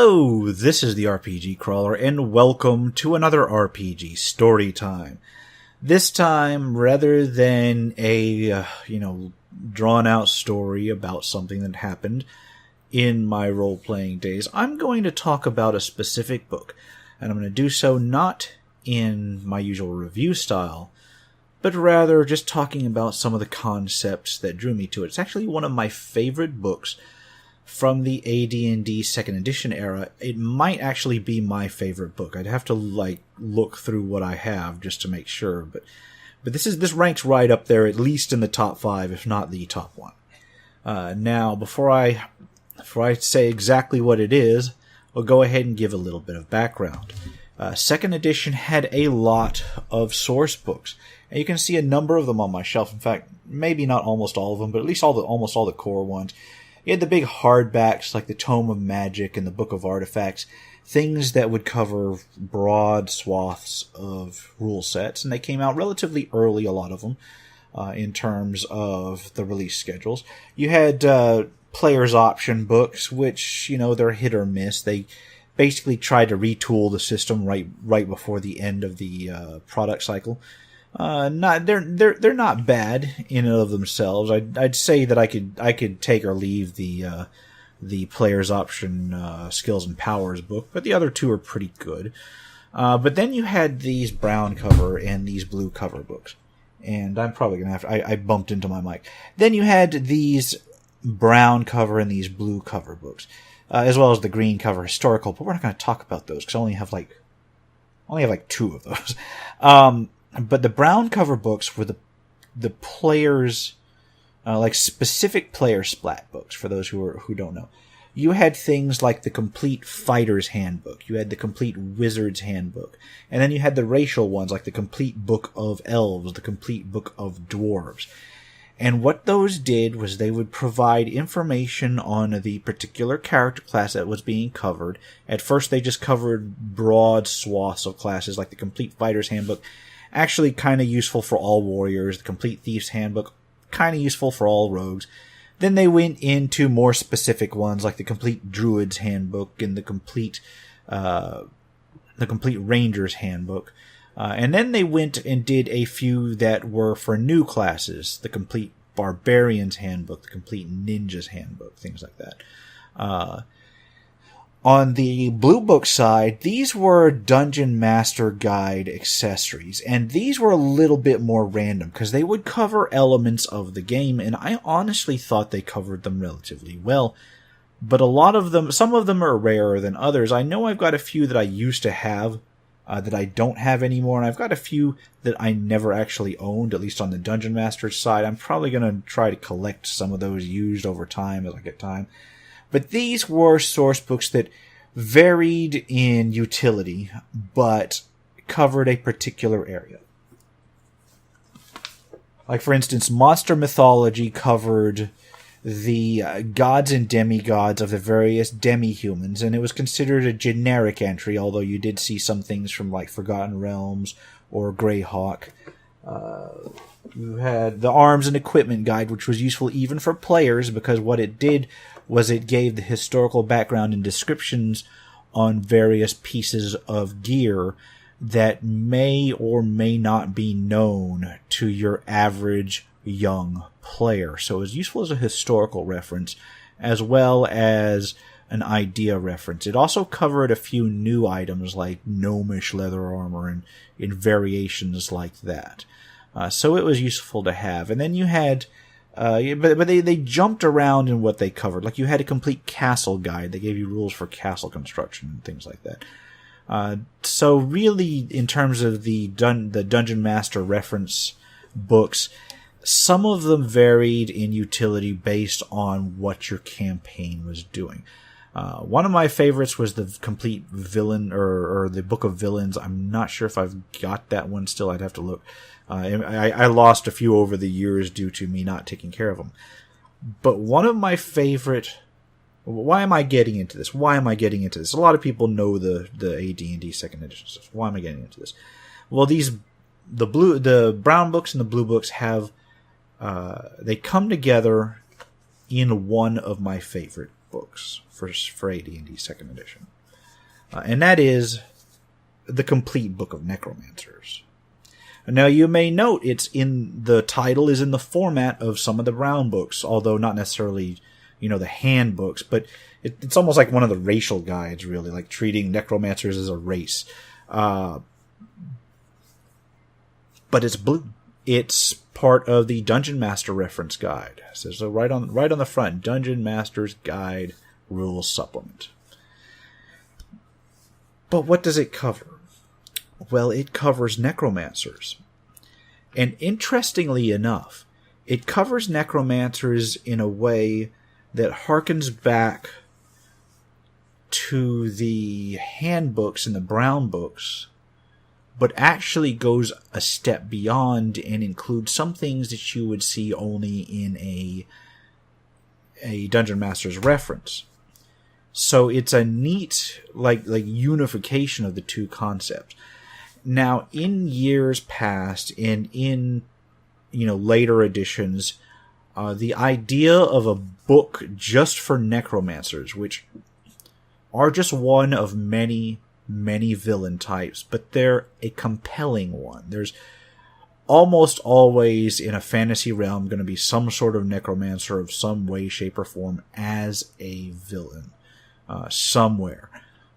Hello, this is the RPG Crawler, and welcome to another RPG Storytime. This time, rather than a, drawn-out story about something that happened in my role-playing days, I'm going to talk about a specific book, and I'm going to do so not in my usual review style, but rather just talking about some of the concepts that drew me to it. It's actually one of my favorite books from the AD&D 2nd edition era. It might actually be my favorite book. I'd have to look through what I have just to make sure, but this ranks right up there, at least in the top 5, if not the top 1. Now, before I say exactly what it is, I'll go ahead and give a little bit of background. 2nd edition had a lot of source books, and you can see a number of them on my shelf. In fact, maybe not almost all of them, but at least almost all the core ones. You had the big hardbacks like the Tome of Magic and the Book of Artifacts, things that would cover broad swaths of rule sets, and they came out relatively early, a lot of them, in terms of the release schedules. You had player's option books, which, they're hit or miss. They basically tried to retool the system right before the end of the product cycle. They're not bad in and of themselves. I'd say that I could take or leave the player's option skills and powers book, but the other two are pretty good. But then you had these brown cover and these blue cover books, and I'm probably gonna I bumped into my mic. Then you had these brown cover and these blue cover books, as well as the green cover historical. But we're not going to talk about those because I only have two of those. But the brown cover books were the players, specific player splat books, for those who don't know. You had things like the Complete Fighter's Handbook, you had the Complete Wizard's Handbook, and then you had the racial ones like the Complete Book of Elves, the Complete Book of Dwarves. And what those did was they would provide information on the particular character class that was being covered. At first they just covered broad swaths of classes like the Complete Fighter's Handbook, actually kind of useful for all warriors. The Complete Thief's Handbook, kind of useful for all rogues. Then they went into more specific ones like the Complete Druid's Handbook and the Complete Ranger's Handbook. And then they went and did a few that were for new classes. The Complete Barbarian's Handbook, the Complete Ninja's Handbook, things like that. On the Blue Book side, these were Dungeon Master Guide accessories, and these were a little bit more random because they would cover elements of the game, and I honestly thought they covered them relatively well. But some of them are rarer than others. I know I've got a few that I used to have that I don't have anymore, and I've got a few that I never actually owned, at least on the Dungeon Master side. I'm probably going to try to collect some of those used over time as I get time. But these were source books that varied in utility, but covered a particular area. Like, for instance, Monster Mythology covered the gods and demigods of the various demi-humans, and it was considered a generic entry, although you did see some things from, like, Forgotten Realms or Greyhawk. You had the Arms and Equipment Guide, which was useful even for players, because what it did was it gave the historical background and descriptions on various pieces of gear that may or may not be known to your average young player. So it was useful as a historical reference as well as an idea reference. It also covered a few new items like gnomish leather armor and in variations like that. So it was useful to have. And then you had but they jumped around in what they covered. Like, you had a Complete Castle Guide. They gave you rules for castle construction and things like that. So really, in terms of the Dungeon Master reference books, some of them varied in utility based on what your campaign was doing. One of my favorites was the Complete Villain, or the Book of Villains. I'm not sure if I've got that one still. I'd have to look. I lost a few over the years due to me not taking care of them. But one of my favorite... Why am I getting into this? A lot of people know the AD&D 2nd edition stuff. Why am I getting into this? Well, the brown books and the blue books have... they come together in one of my favorite books for AD&D 2nd edition. and that is the Complete Book of Necromancers. Now, you may note the title is in the format of some of the Brown books, although not necessarily, the handbooks, but it's almost like one of the racial guides, really, like treating necromancers as a race. But it's blue. It's part of the Dungeon Master reference guide. So right on the front, Dungeon Master's Guide Rules Supplement. But what does it cover? Well, it covers necromancers. And interestingly enough, it covers necromancers in a way that harkens back to the handbooks and the Brown books, but actually goes a step beyond and includes some things that you would see only in a Dungeon Master's reference. So it's a neat like unification of the two concepts. Now, in years past and in later editions, the idea of a book just for necromancers, which are just one of many, many villain types, but they're a compelling one. There's almost always in a fantasy realm going to be some sort of necromancer of some way, shape, or form as a villain somewhere.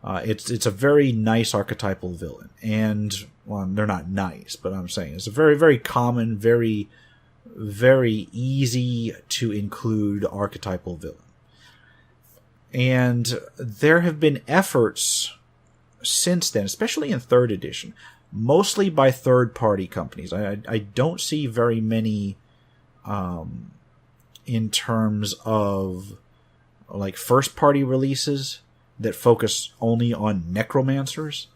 It's a very nice archetypal villain, and they're not nice, but I'm saying it's a very, very common, very, very easy to include archetypal villain. And there have been efforts since then, especially in 3rd edition, mostly by third-party companies. I don't see very many in terms of like first-party releases that focus only on necromancers.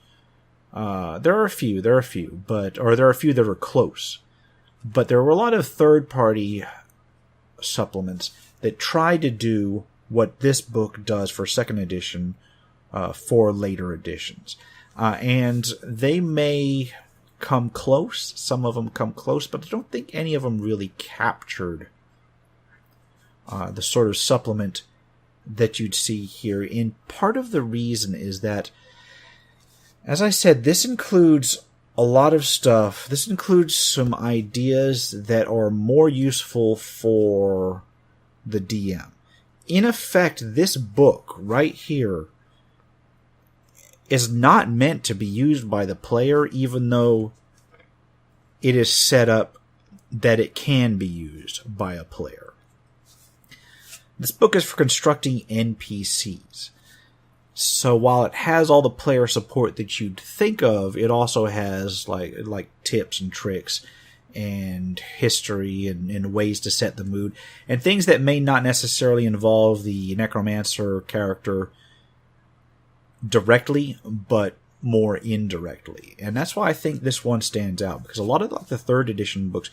There are a few, there are a few that are close. But there were a lot of third-party supplements that try to do what this book does for 2nd edition for later editions. And they may come close, some of them come close, but I don't think any of them really captured the sort of supplement that you'd see here. And part of the reason is that, as I said, this includes a lot of stuff. This includes some ideas that are more useful for the DM. In effect, this book right here is not meant to be used by the player, even though it is set up that it can be used by a player. This book is for constructing NPCs. So while it has all the player support that you'd think of, it also has like tips and tricks and history and ways to set the mood and things that may not necessarily involve the necromancer character directly, but more indirectly. And that's why I think this one stands out, because a lot of the 3rd edition books,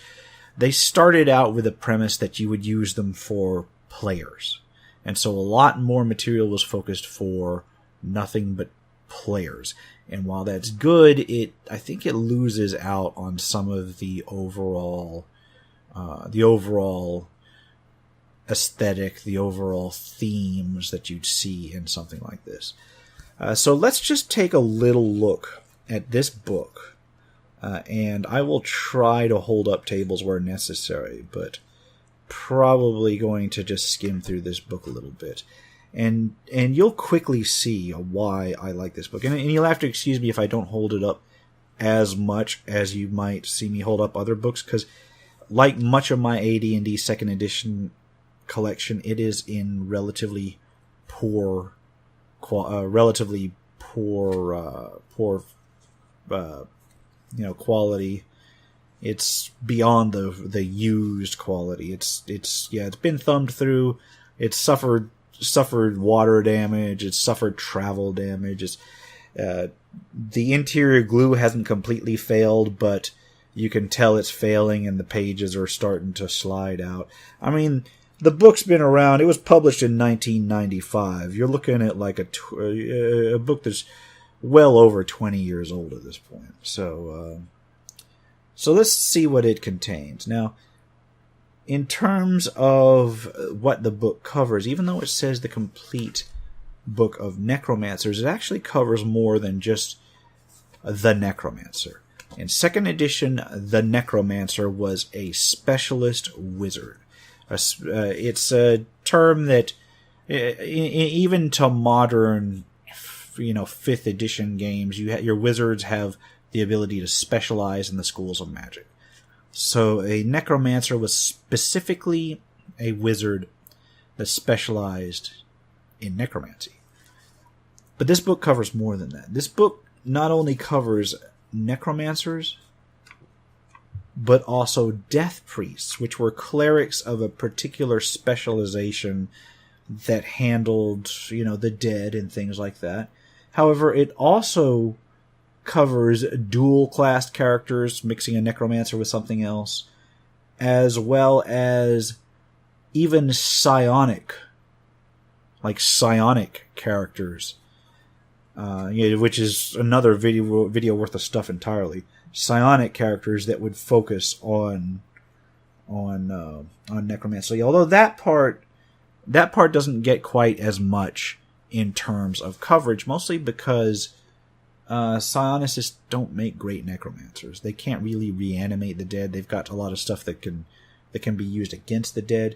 they started out with a premise that you would use them for players. And so a lot more material was focused for nothing but players. And while that's good, I think it loses out on some of the overall aesthetic, the overall themes that you'd see in something like this. So let's just take a little look at this book. And I will try to hold up tables where necessary, but probably going to just skim through this book a little bit. And you'll quickly see why I like this book. And you'll have to excuse me if I don't hold it up as much as you might see me hold up other books, because like much of my AD&D 2nd edition collection, it is in relatively poor quality. It's beyond the used quality. It's been thumbed through. It's suffered water damage. It's suffered travel damage. The interior glue hasn't completely failed, but you can tell it's failing, and the pages are starting to slide out. I mean, the book's been around. It was published in 1995. You're looking at like a book that's well over 20 years old at this point. So let's see what it contains. Now, in terms of what the book covers, even though it says the Complete Book of Necromancers, it actually covers more than just the Necromancer. In 2nd edition, the Necromancer was a specialist wizard. It's a term that, even to modern, 5th edition games, your wizards have the ability to specialize in the schools of magic. So a Necromancer was specifically a wizard that specialized in necromancy. But this book covers more than that. This book not only covers necromancers, but also death priests, which were clerics of a particular specialization that handled, the dead and things like that. However, it also covers dual-classed characters, mixing a necromancer with something else, as well as even psionic characters, which is another video worth of stuff entirely. Psionic characters that would focus on necromancy. Although that part doesn't get quite as much in terms of coverage, mostly because psionicists don't make great necromancers. They can't really reanimate the dead. They've got a lot of stuff that can be used against the dead.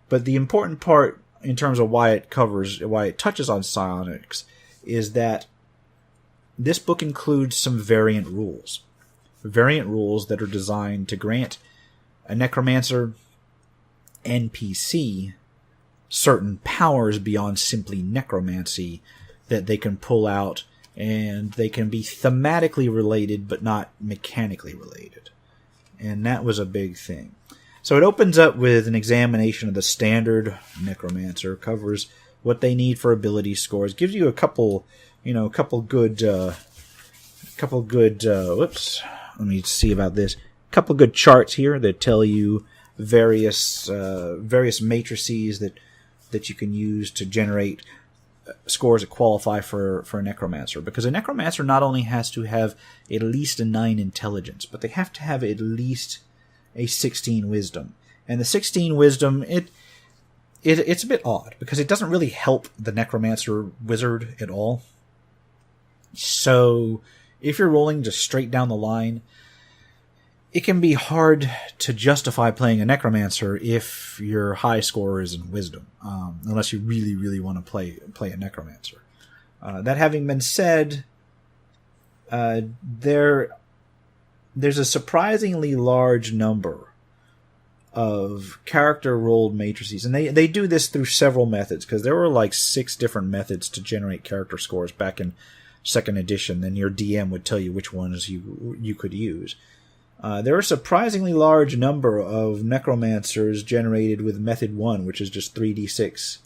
But the important part in terms of why it touches on psionics, is that this book includes some variant rules. Variant rules that are designed to grant a necromancer NPC certain powers beyond simply necromancy that they can pull out, and they can be thematically related but not mechanically related. And that was a big thing. So it opens up with an examination of the standard necromancer, covers what they need for ability scores, gives you a couple good, whoops, let me see about this. A couple good charts here that tell you various matrices that you can use to generate scores that qualify for a necromancer. Because a necromancer not only has to have at least a 9 intelligence, but they have to have at least a 16 wisdom. And the 16 wisdom, it's a bit odd, because it doesn't really help the necromancer wizard at all. So if you're rolling just straight down the line, it can be hard to justify playing a necromancer if your high score is in wisdom, unless you really, really want to play a necromancer. That having been said, there's a surprisingly large number of character rolled matrices, and they do this through several methods, because there were like 6 different methods to generate character scores back in 2nd edition. Then your DM would tell you which ones you could use. There are a surprisingly large number of necromancers generated with method 1, which is just 3d6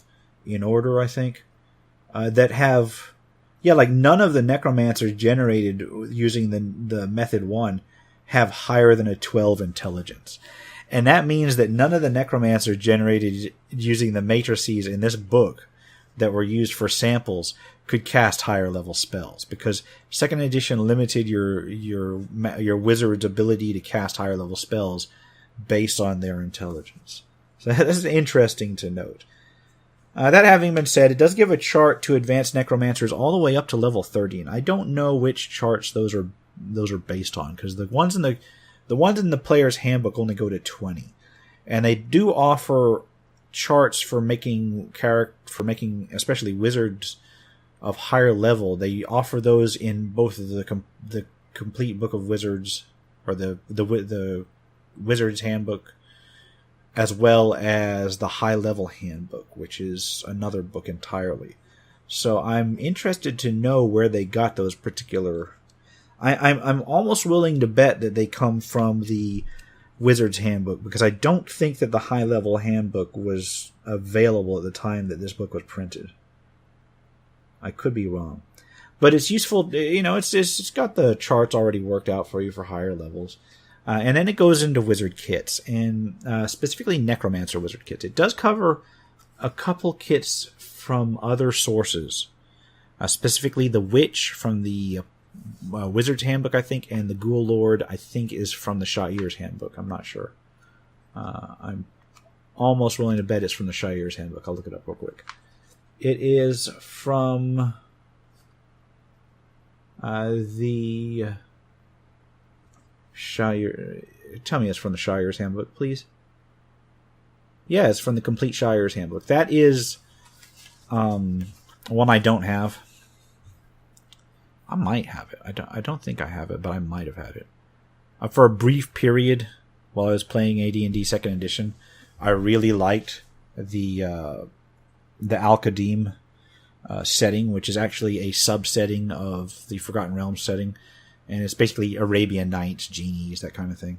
in order, I think, that have, none of the necromancers generated using the method 1 have higher than a 12 intelligence. And that means that none of the necromancers generated using the matrices in this book that were used for samples could cast higher level spells, because 2nd edition limited your wizard's ability to cast higher level spells based on their intelligence. So this is interesting to note. That having been said, it does give a chart to advanced necromancers all the way up to level 30, and I don't know which charts those are based on, because the ones in the player's handbook only go to 20, and they do offer charts for making especially wizards of higher level. They offer those in both the Complete Book of Wizards, or the Wizard's Handbook, as well as the High Level Handbook, which is another book entirely. So I'm interested to know where they got those particular. I'm almost willing to bet that they come from the Wizard's Handbook, because I don't think that the High Level Handbook was available at the time that this book was printed. I could be wrong, but it's useful. It's got the charts already worked out for you for higher levels, and then it goes into wizard kits, and specifically necromancer wizard kits. It does cover a couple kits from other sources, specifically the Witch from the Wizard's Handbook, I think, and the Ghoul Lord, I think, is from the Shair's Handbook. I'm not sure. I'm almost willing to bet it's from the Shair's Handbook. I'll look it up real quick. It is from the Shire. Tell me it's from the Shire's Handbook, please. Yeah, it's from the Complete Shire's Handbook. That is one I don't have. I might have it. I don't think I have it, but I might have had it. For a brief period while I was playing AD&D 2nd Edition, I really liked the Alchemist setting, which is actually a subsetting of the Forgotten Realms setting. And it's basically Arabian Nights, genies, that kind of thing.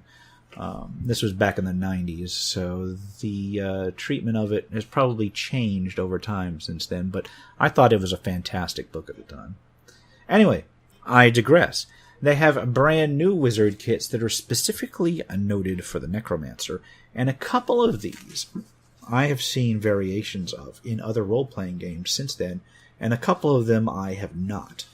This was back in the 90s, so the treatment of it has probably changed over time since then, but I thought it was a fantastic book at the time. Anyway, I digress. They have brand new wizard kits that are specifically noted for the Necromancer, and a couple of these I have seen variations of in other role-playing games since then, and a couple of them I have not.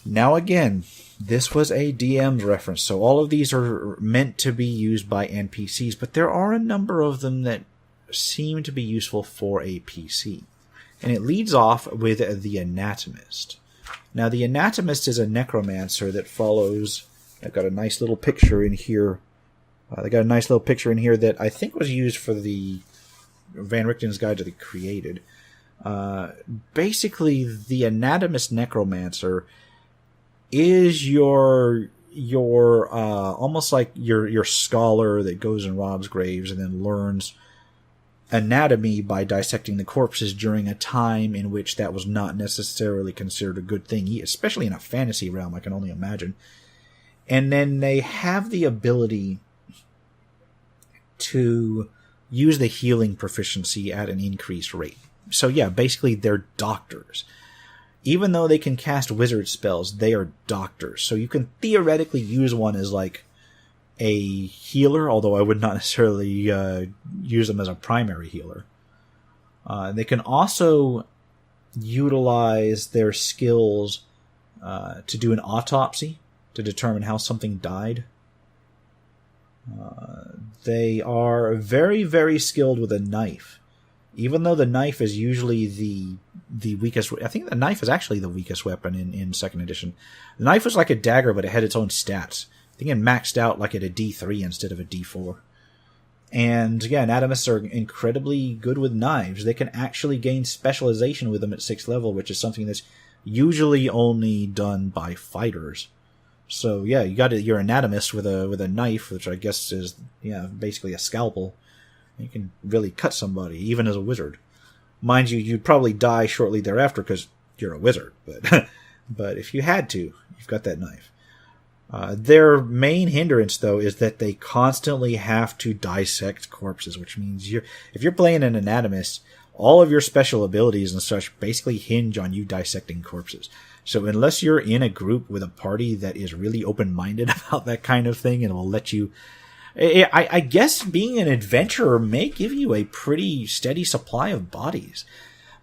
Now again, this was a DM's reference, so all of these are meant to be used by NPCs, but there are a number of them that seem to be useful for a PC. And it leads off with the Anatomist. Now, the Anatomist is a necromancer that follows... I've got a nice little picture in here. They got a nice little picture in here that I think was used for the Van Richten's Guide to the Created. Basically, the Anatomist necromancer is your almost like your scholar that goes and robs graves and then learns anatomy by dissecting the corpses during a time in which that was not necessarily considered a good thing, especially in a fantasy realm, I can only imagine. And then they have the ability to use the healing proficiency at an increased rate. So yeah, basically they're doctors. Even though they can cast wizard spells, they are doctors. So you can theoretically use one as like a healer, although I would not necessarily use them as a primary healer. They can also utilize their skills to do an autopsy to determine how something died. They are very, very skilled with a knife. Even though the knife is usually the weakest... I think the knife is actually the weakest weapon in 2nd edition. The knife was like a dagger, but it had its own stats. I think it maxed out like at a D3 instead of a D4. And yeah, Anatomists are incredibly good with knives. They can actually gain specialization with them at 6th level, which is something that's usually only done by fighters. So yeah, you got your Anatomist with a knife, which I guess is basically a scalpel. You can really cut somebody, even as a wizard. Mind you, you'd probably die shortly thereafter because you're a wizard. But if you had to, you've got that knife. Their main hindrance, though, is that they constantly have to dissect corpses, which means if you're playing an Anatomist, all of your special abilities and such basically hinge on you dissecting corpses. So unless you're in a group with a party that is really open-minded about that kind of thing and will let you... I guess being an adventurer may give you a pretty steady supply of bodies.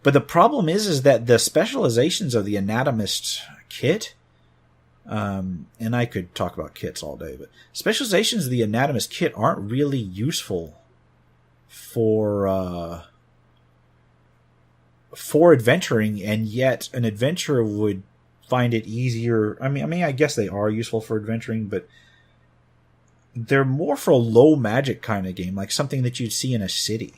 But the problem is that the specializations of the Anatomist kit... and I could talk about kits all day, but specializations of the Anatomist kit aren't really useful for adventuring, and yet an adventurer would find it easier. I mean, I guess they are useful for adventuring, but they're more for a low magic kind of game, like something that you'd see in a city.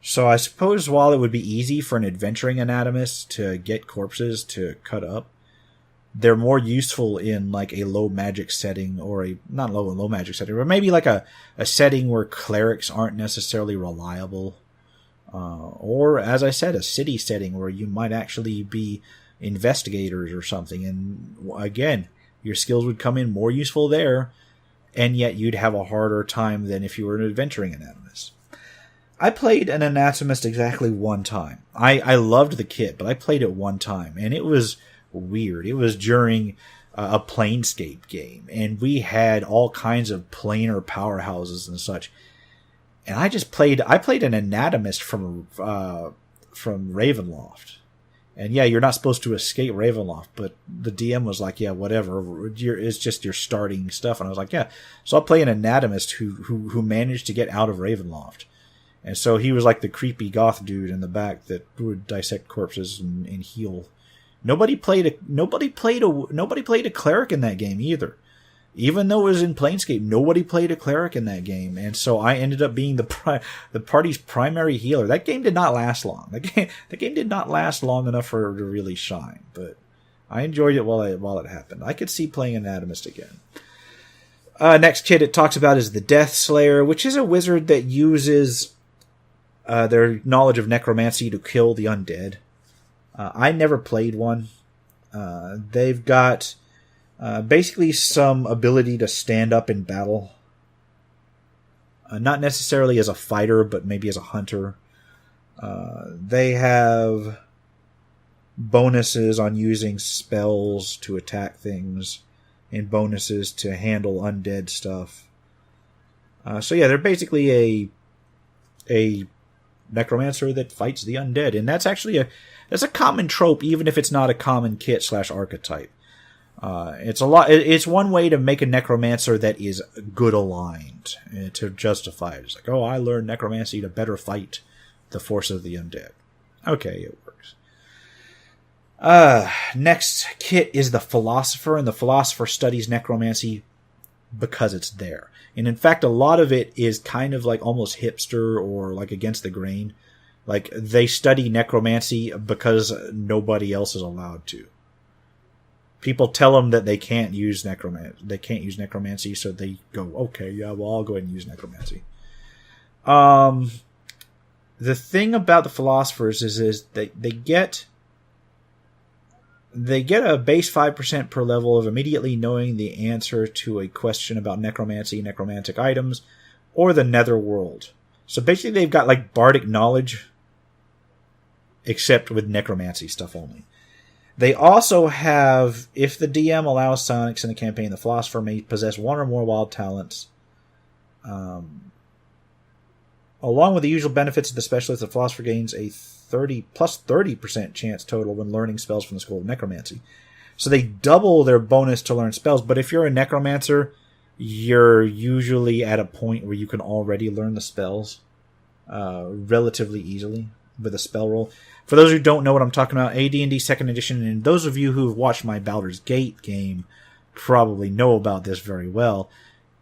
So I suppose while it would be easy for an adventuring anatomist to get corpses to cut up, they're more useful in like a low magic setting, or not low magic setting, but maybe like a setting where clerics aren't necessarily reliable. Or, as I said, a city setting where you might actually be investigators or something. And again, your skills would come in more useful there, and yet you'd have a harder time than if you were an adventuring anatomist. I played an anatomist exactly one time. I loved the kit, but I played it one time, and it was weird. It was during a Planescape game, and we had all kinds of planar powerhouses and such. And I played an anatomist from Ravenloft. And yeah, you're not supposed to escape Ravenloft, but the DM was like, yeah, whatever. It's just your starting stuff. And I was like, yeah. So I'll play an anatomist who managed to get out of Ravenloft. And so he was like the creepy goth dude in the back that would dissect corpses and heal. Nobody played a cleric in that game either. Even though it was in Planescape, nobody played a cleric in that game, and so I ended up being the party's primary healer. That game did not last long. The game did not last long enough for it to really shine, but I enjoyed it while it happened. I could see playing Anatomist again. Next kit it talks about is the Death Slayer, which is a wizard that uses their knowledge of necromancy to kill the undead. I never played one. They've got basically some ability to stand up in battle. Not necessarily as a fighter, but maybe as a hunter. They have bonuses on using spells to attack things, and bonuses to handle undead stuff. So yeah, they're basically a necromancer that fights the undead, and that's actually that's a common trope, even if it's not a common kit / archetype. It's one way to make a necromancer that is good aligned to justify it. It's like, oh, I learned necromancy to better fight the force of the undead. Okay, it works. Next kit is the Philosopher, and the Philosopher studies necromancy because it's there. And in fact, a lot of it is kind of like almost hipster or like against the grain. Like, they study necromancy because nobody else is allowed to. People tell them that they can't use necromancy, so they go, okay, yeah, well, I'll go ahead and use necromancy. The thing about the Philosophers is they get a base 5% per level of immediately knowing the answer to a question about necromancy, necromantic items, or the netherworld. So basically they've got like bardic knowledge, except with necromancy stuff only. They also have, if the DM allows psionics in the campaign, the Philosopher may possess one or more wild talents. Along with the usual benefits of the specialist, the Philosopher gains a 30% chance total when learning spells from the School of Necromancy. So they double their bonus to learn spells, but if you're a necromancer, you're usually at a point where you can already learn the spells relatively easily with a spell roll. For those who don't know what I'm talking about, AD&D 2nd Edition, and those of you who've watched my Baldur's Gate game probably know about this very well.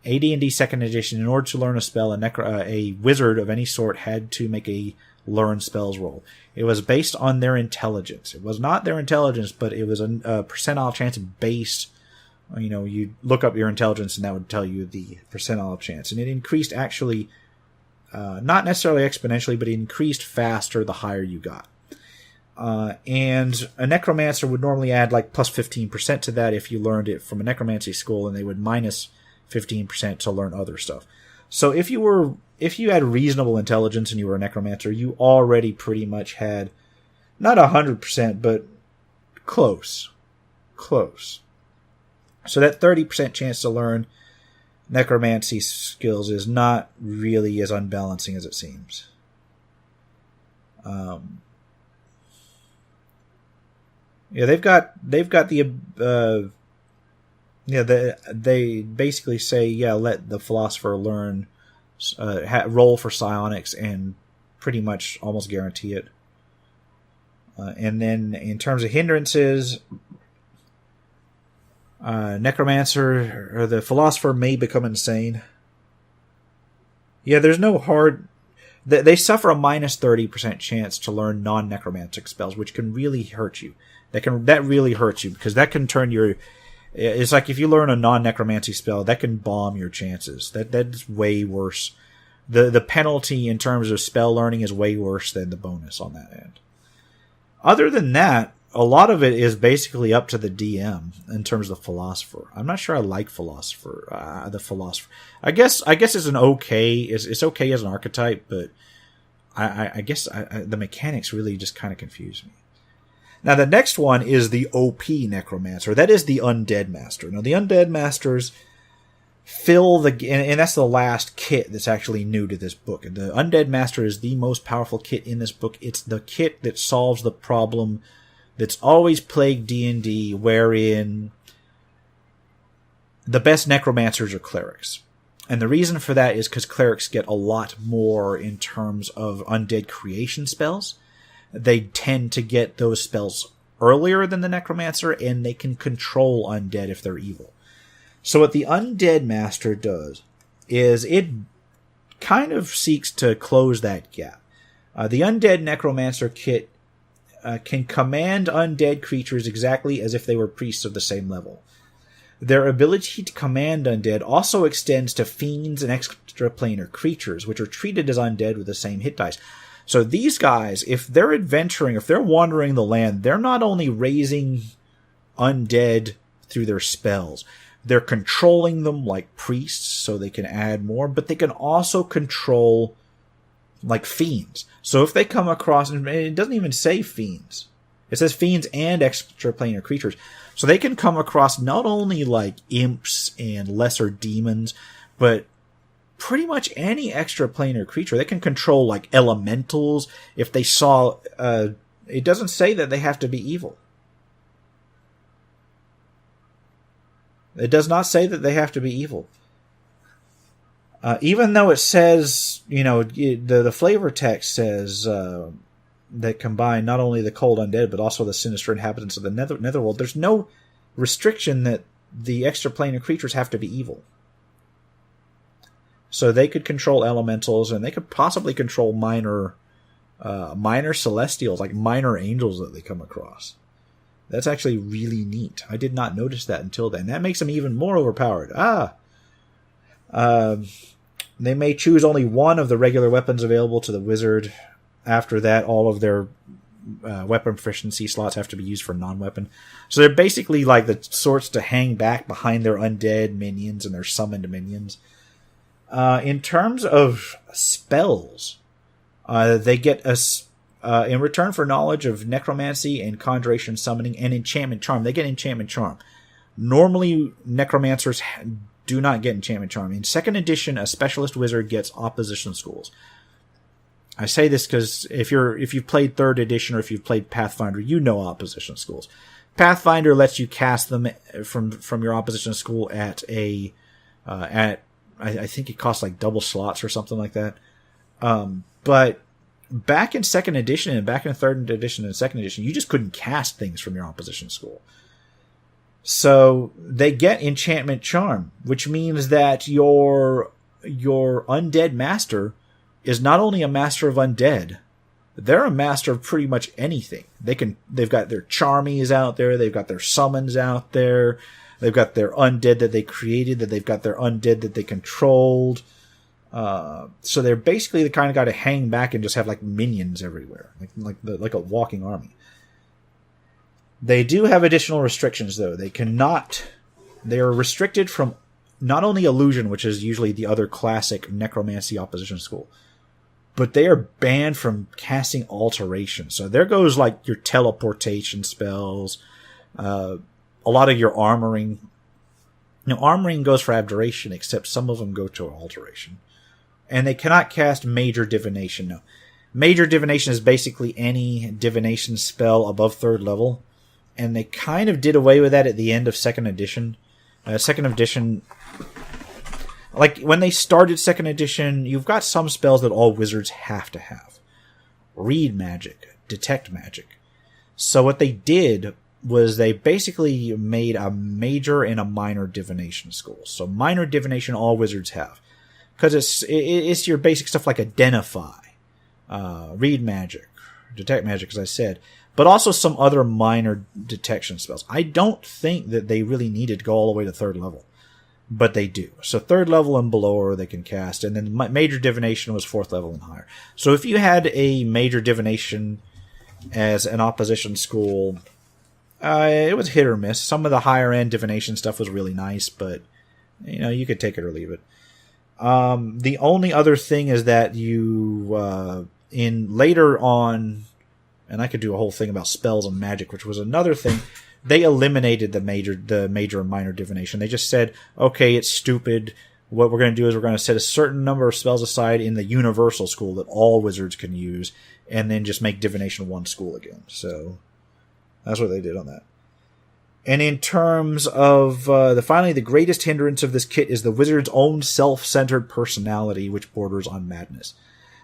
AD&D 2nd Edition, in order to learn a spell, a wizard of any sort had to make a learn spells roll. It was based on their intelligence. It was not their intelligence, but it was a percentile chance based. You know, you look up your intelligence and that would tell you the percentile chance. And it increased actually, not necessarily exponentially, but it increased faster the higher you got. And a necromancer would normally add like plus 15% to that if you learned it from a necromancy school, and they would minus 15% to learn other stuff. So if you had reasonable intelligence and you were a necromancer, you already pretty much had not 100%, but close. So that 30% chance to learn necromancy skills is not really as unbalancing as it seems. Yeah, they've got the they basically say, yeah, let the Philosopher learn, roll for psionics and pretty much almost guarantee it. And then in terms of hindrances, necromancer or the Philosopher may become insane. Yeah, there's no hard. They suffer a minus 30% chance to learn non-necromantic spells, which can really hurt you. That really hurts you because that can turn your. It's like if you learn a non-necromancy spell, that can bomb your chances. That's way worse. The penalty in terms of spell learning is way worse than the bonus on that end. Other than that, a lot of it is basically up to the DM in terms of Philosopher. I'm not sure I like the Philosopher. I guess it's an okay. It's okay as an archetype, but I guess the mechanics really just kind of confuse me. Now, the next one is the OP Necromancer. That is the Undead Master. Now, the Undead Masters fill and that's the last kit that's actually new to this book. The Undead Master is the most powerful kit in this book. It's the kit that solves the problem that's always plagued D&D, wherein the best necromancers are clerics. And the reason for that is because clerics get a lot more in terms of undead creation spells. They tend to get those spells earlier than the necromancer, and they can control undead if they're evil. So what the undead master does is it kind of seeks to close that gap. The undead necromancer kit can command undead creatures exactly as if they were priests of the same level. Their ability to command undead also extends to fiends and extraplanar creatures, which are treated as undead with the same hit dice. So these guys, if they're adventuring, if they're wandering the land, they're not only raising undead through their spells, they're controlling them like priests so they can add more, but they can also control like fiends. So if they come across, and it doesn't even say fiends, it says fiends and extraplanar creatures. So they can come across not only like imps and lesser demons, but pretty much any extraplanar creature. They can control like elementals. If they saw, it doesn't say that they have to be evil. It does not say that they have to be evil. Even though it says, the flavor text says that combine not only the cold undead, but also the sinister inhabitants of the netherworld, there's no restriction that the extraplanar creatures have to be evil. So they could control elementals, and they could possibly control minor celestials, like minor angels that they come across. That's actually really neat. I did not notice that until then. That makes them even more overpowered. They may choose only one of the regular weapons available to the wizard. After that, all of their weapon proficiency slots have to be used for non-weapon. So they're basically like the sorts to hang back behind their undead minions and their summoned minions. In terms of spells, they get in return for knowledge of necromancy and conjuration, summoning, and enchantment charm. They get enchantment charm. Normally, necromancers do not get enchantment charm. In 2nd edition, a specialist wizard gets opposition schools. I say this because if you've played 3rd edition or if you've played Pathfinder, you know opposition schools. Pathfinder lets you cast them from your opposition school at I think it costs like double slots or something like that. But back in 2nd edition and back in 3rd edition and 2nd edition, you just couldn't cast things from your opposition school. So they get enchantment charm, which means that your undead master is not only a master of undead, they're a master of pretty much anything. They've got their charmies out there, they've got their summons out there, they've got their undead that they created, that they've got their undead that they controlled. So they're basically the kind of guy to hang back and just have like minions everywhere, like a walking army. They do have additional restrictions though. They are restricted from not only illusion, which is usually the other classic necromancy opposition school, but they are banned from casting alteration. So there goes like your teleportation spells, a lot of your armoring. Now, armoring goes for abjuration, except some of them go to alteration. And they cannot cast major divination. No. Major divination is basically any divination spell above 3rd level. And they kind of did away with that at the end of 2nd edition. 2nd edition, like when they started 2nd edition, you've got some spells that all wizards have to have. Read magic, detect magic. So what they did was they basically made a major and a minor divination school. So minor divination all wizards have. Because it's your basic stuff like identify, read magic, detect magic, as I said, but also some other minor detection spells. I don't think that they really needed to go all the way to 3rd level, but they do. So 3rd level and below they can cast, and then major divination was 4th level and higher. So if you had a major divination as an opposition school, it was hit or miss. Some of the higher end divination stuff was really nice, but you could take it or leave it. The only other thing is that you, in later on, and I could do a whole thing about spells and magic, which was another thing, they eliminated the major and minor divination. They just said, okay, it's stupid. What we're going to do is we're going to set a certain number of spells aside in the universal school that all wizards can use, and then just make divination one school again. So that's what they did on that. And in terms of finally, the greatest hindrance of this kit is the wizard's own self-centered personality, which borders on madness.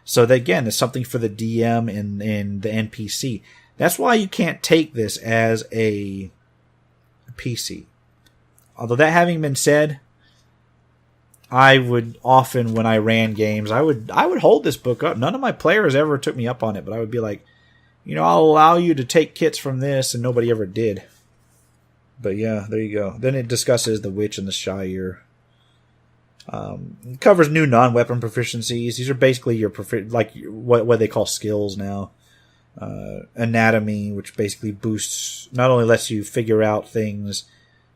So that, again, is something for the DM and the NPC. That's why you can't take this as a PC. Although that having been said, I would often, when I ran games, I would hold this book up. None of my players ever took me up on it, but I would be like, I'll allow you to take kits from this, and nobody ever did. But yeah, there you go. Then it discusses the Witch and the Shire. It covers new non-weapon proficiencies. These are basically your what they call skills now. Anatomy, which basically boosts, not only lets you figure out things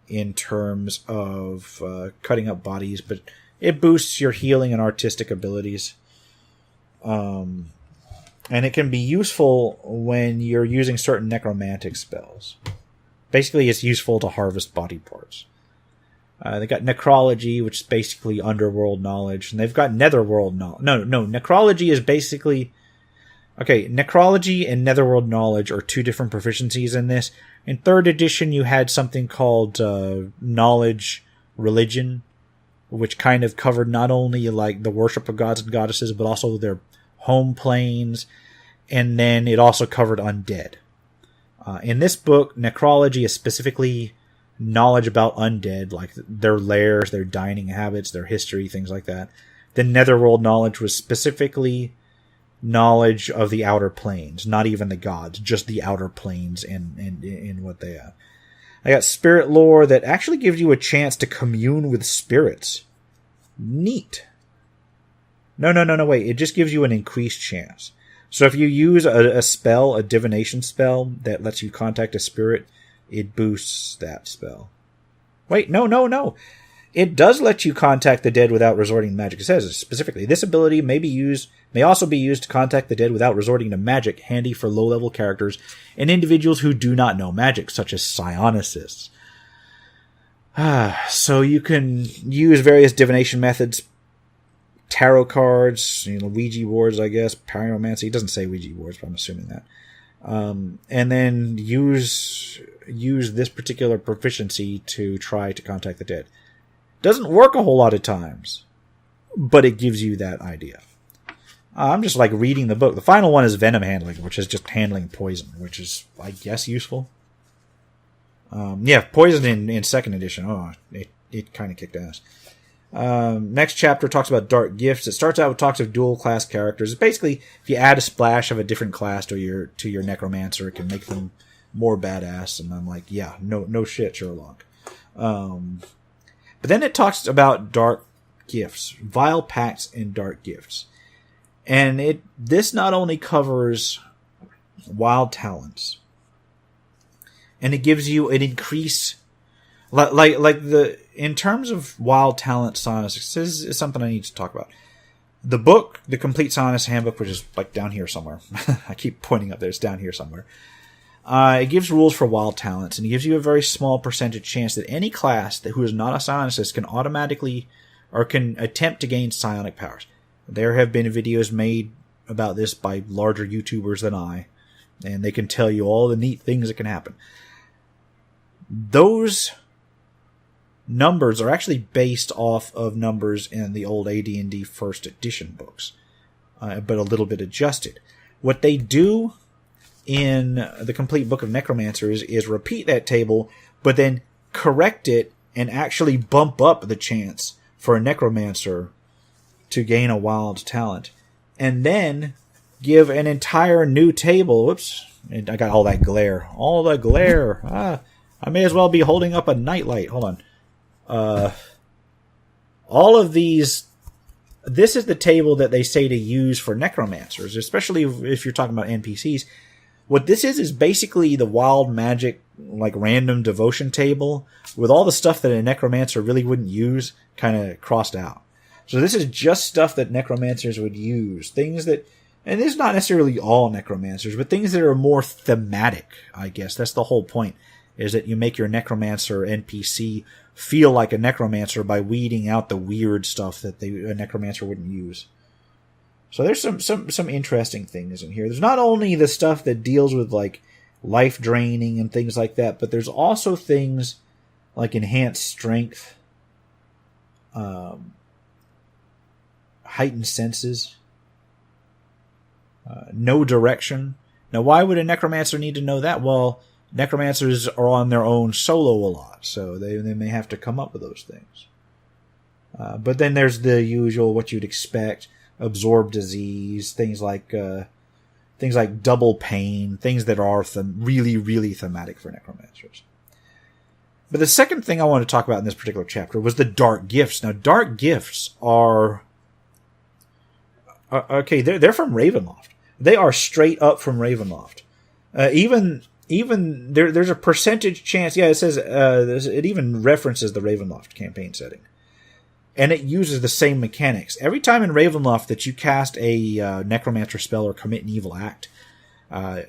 in terms of cutting up bodies, but it boosts your healing and artistic abilities. And it can be useful when you're using certain necromantic spells. Basically, it's useful to harvest body parts. They got necrology, which is basically underworld knowledge, and they've got netherworld knowledge. No, necrology is basically... Okay, necrology and netherworld knowledge are two different proficiencies in this. In 3rd edition, you had something called knowledge religion, which kind of covered not only like the worship of gods and goddesses, but also their home planes, and then it also covered undead. In this book, necrology is specifically knowledge about undead, like their lairs, their dining habits, their history, things like that. The netherworld knowledge was specifically knowledge of the outer planes, not even the gods, just the outer planes and what they have. I got spirit lore that actually gives you a chance to commune with spirits. Neat. No, wait. It just gives you an increased chance. So if you use a spell, a divination spell, that lets you contact a spirit, it boosts that spell. Wait, no. It does let you contact the dead without resorting to magic. It says specifically, this ability may also be used to contact the dead without resorting to magic, handy for low-level characters and individuals who do not know magic, such as psionists. So you can use various divination methods, tarot cards, Ouija boards, I guess, pyromancy. It doesn't say Ouija boards, but I'm assuming that. And then use this particular proficiency to try to contact the dead. Doesn't work a whole lot of times, but it gives you that idea. I'm just like reading the book. The final one is venom handling, which is just handling poison, which is, I guess, useful. Poison in 2nd edition. Oh, it kind of kicked ass. Next chapter talks about dark gifts. It starts out with talks of dual class characters. It's basically, if you add a splash of a different class to your necromancer, it can make them more badass. And I'm like, yeah, no shit, Sherlock. But then it talks about dark gifts, vile pacts and dark gifts. And this not only covers wild talents, and it gives you an increase, in terms of wild talent psionics, this is something I need to talk about. The book, the Complete Psionics Handbook, which is like down here somewhere. I keep pointing up there, it's down here somewhere. It gives rules for wild talents, and it gives you a very small percentage chance that any class who is not a psionicist can automatically or can attempt to gain psionic powers. There have been videos made about this by larger YouTubers than I, and they can tell you all the neat things that can happen. Those numbers are actually based off of numbers in the old AD&D 1st edition books, but a little bit adjusted. What they do in the Complete Book of Necromancers is repeat that table, but then correct it and actually bump up the chance for a necromancer to gain a wild talent, and then give an entire new table. Whoops, I got all that glare. All the glare. I may as well be holding up a nightlight. Hold on. All of these... This is the table that they say to use for necromancers, especially if you're talking about NPCs. What this is basically the wild magic, like random devotion table, with all the stuff that a necromancer really wouldn't use kind of crossed out. So this is just stuff that necromancers would use. Things that, and it's not necessarily all necromancers, but things that are more thematic, I guess. That's the whole point, is that you make your necromancer NPC feel like a necromancer by weeding out the weird stuff that a necromancer wouldn't use. So there's some interesting things in here. There's not only the stuff that deals with like life draining and things like that. But there's also things like enhanced strength, heightened senses, no direction. Now, why would a necromancer need to know that? Well, necromancers are on their own solo a lot, so they may have to come up with those things. But then there's the usual, what you'd expect, absorb disease, things like double pain, things that are really, really thematic for necromancers. But the second thing I want to talk about in this particular chapter was the dark gifts. Now, dark gifts are okay. They're from Ravenloft. They are straight up from Ravenloft. Even there's a percentage chance. Yeah, it says it even references the Ravenloft campaign setting, and it uses the same mechanics. Every time in Ravenloft that you cast a necromancer spell or commit an evil act,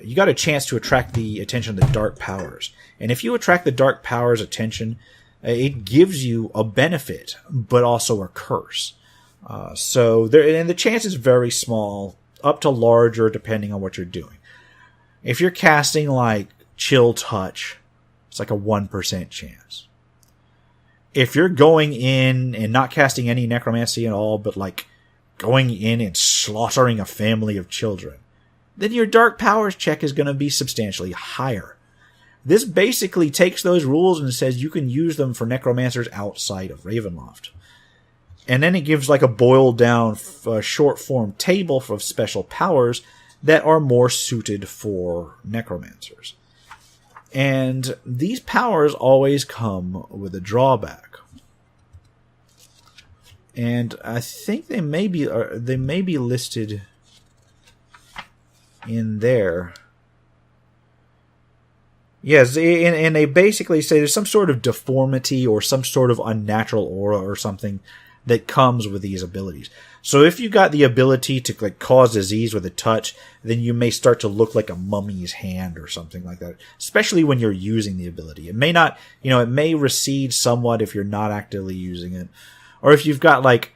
you got a chance to attract the attention of the dark powers. And if you attract the dark powers' attention, it gives you a benefit, but also a curse. So the chance is very small, up to larger, depending on what you're doing. If you're casting like Chill Touch, it's like a 1% chance. If you're going in and not casting any necromancy at all, but like going in and slaughtering a family of children, then your dark powers check is going to be substantially higher. This basically takes those rules and says you can use them for necromancers outside of Ravenloft. And then it gives like a boiled down short form table of special powers that are more suited for necromancers. And these powers always come with a drawback. And I think they may be listed in there. Yes, and they basically say there's some sort of deformity or some sort of unnatural aura or something that comes with these abilities. So if you got the ability to like cause disease with a touch, then you may start to look like a mummy's hand or something like that, especially when you're using the ability. It may not, it may recede somewhat if you're not actively using it. Or if you've got like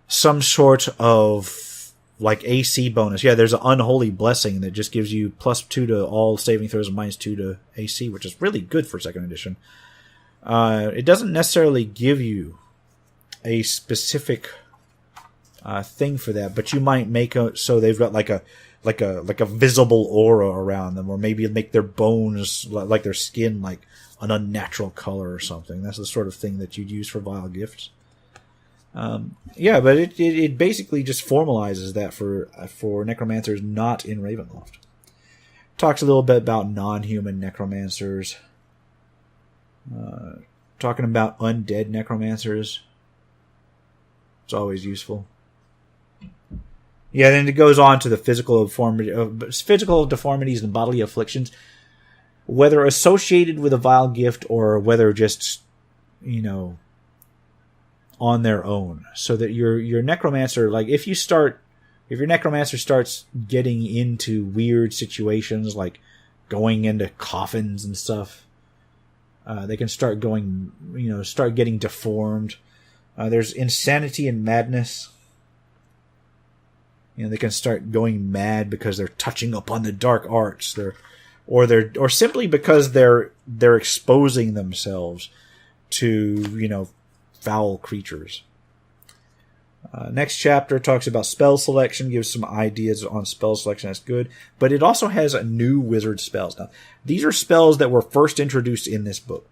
some sort of like AC bonus. Yeah, there's an Unholy Blessing that just gives you +2 to all saving throws and -2 to AC, which is really good for 2nd edition. It doesn't necessarily give you a specific thing for that, but you might make so they've got like a visible aura around them, or maybe make their bones like their skin like an unnatural color or something. That's the sort of thing that you'd use for vile gifts. But it basically just formalizes that for necromancers not in Ravenloft. Talks a little bit about non-human necromancers. Talking about undead necromancers. It's always useful. Yeah, then it goes on to the physical deformities and bodily afflictions, whether associated with a vile gift or whether just, on their own. So that your necromancer, like if your necromancer starts getting into weird situations, like going into coffins and stuff, they can start getting deformed. There's insanity and madness. They can start going mad because they're touching upon the dark arts. Or simply because they're exposing themselves to, foul creatures. Next chapter talks about spell selection, gives some ideas on spell selection. That's good. But it also has new wizard spells. Now, these are spells that were first introduced in this book.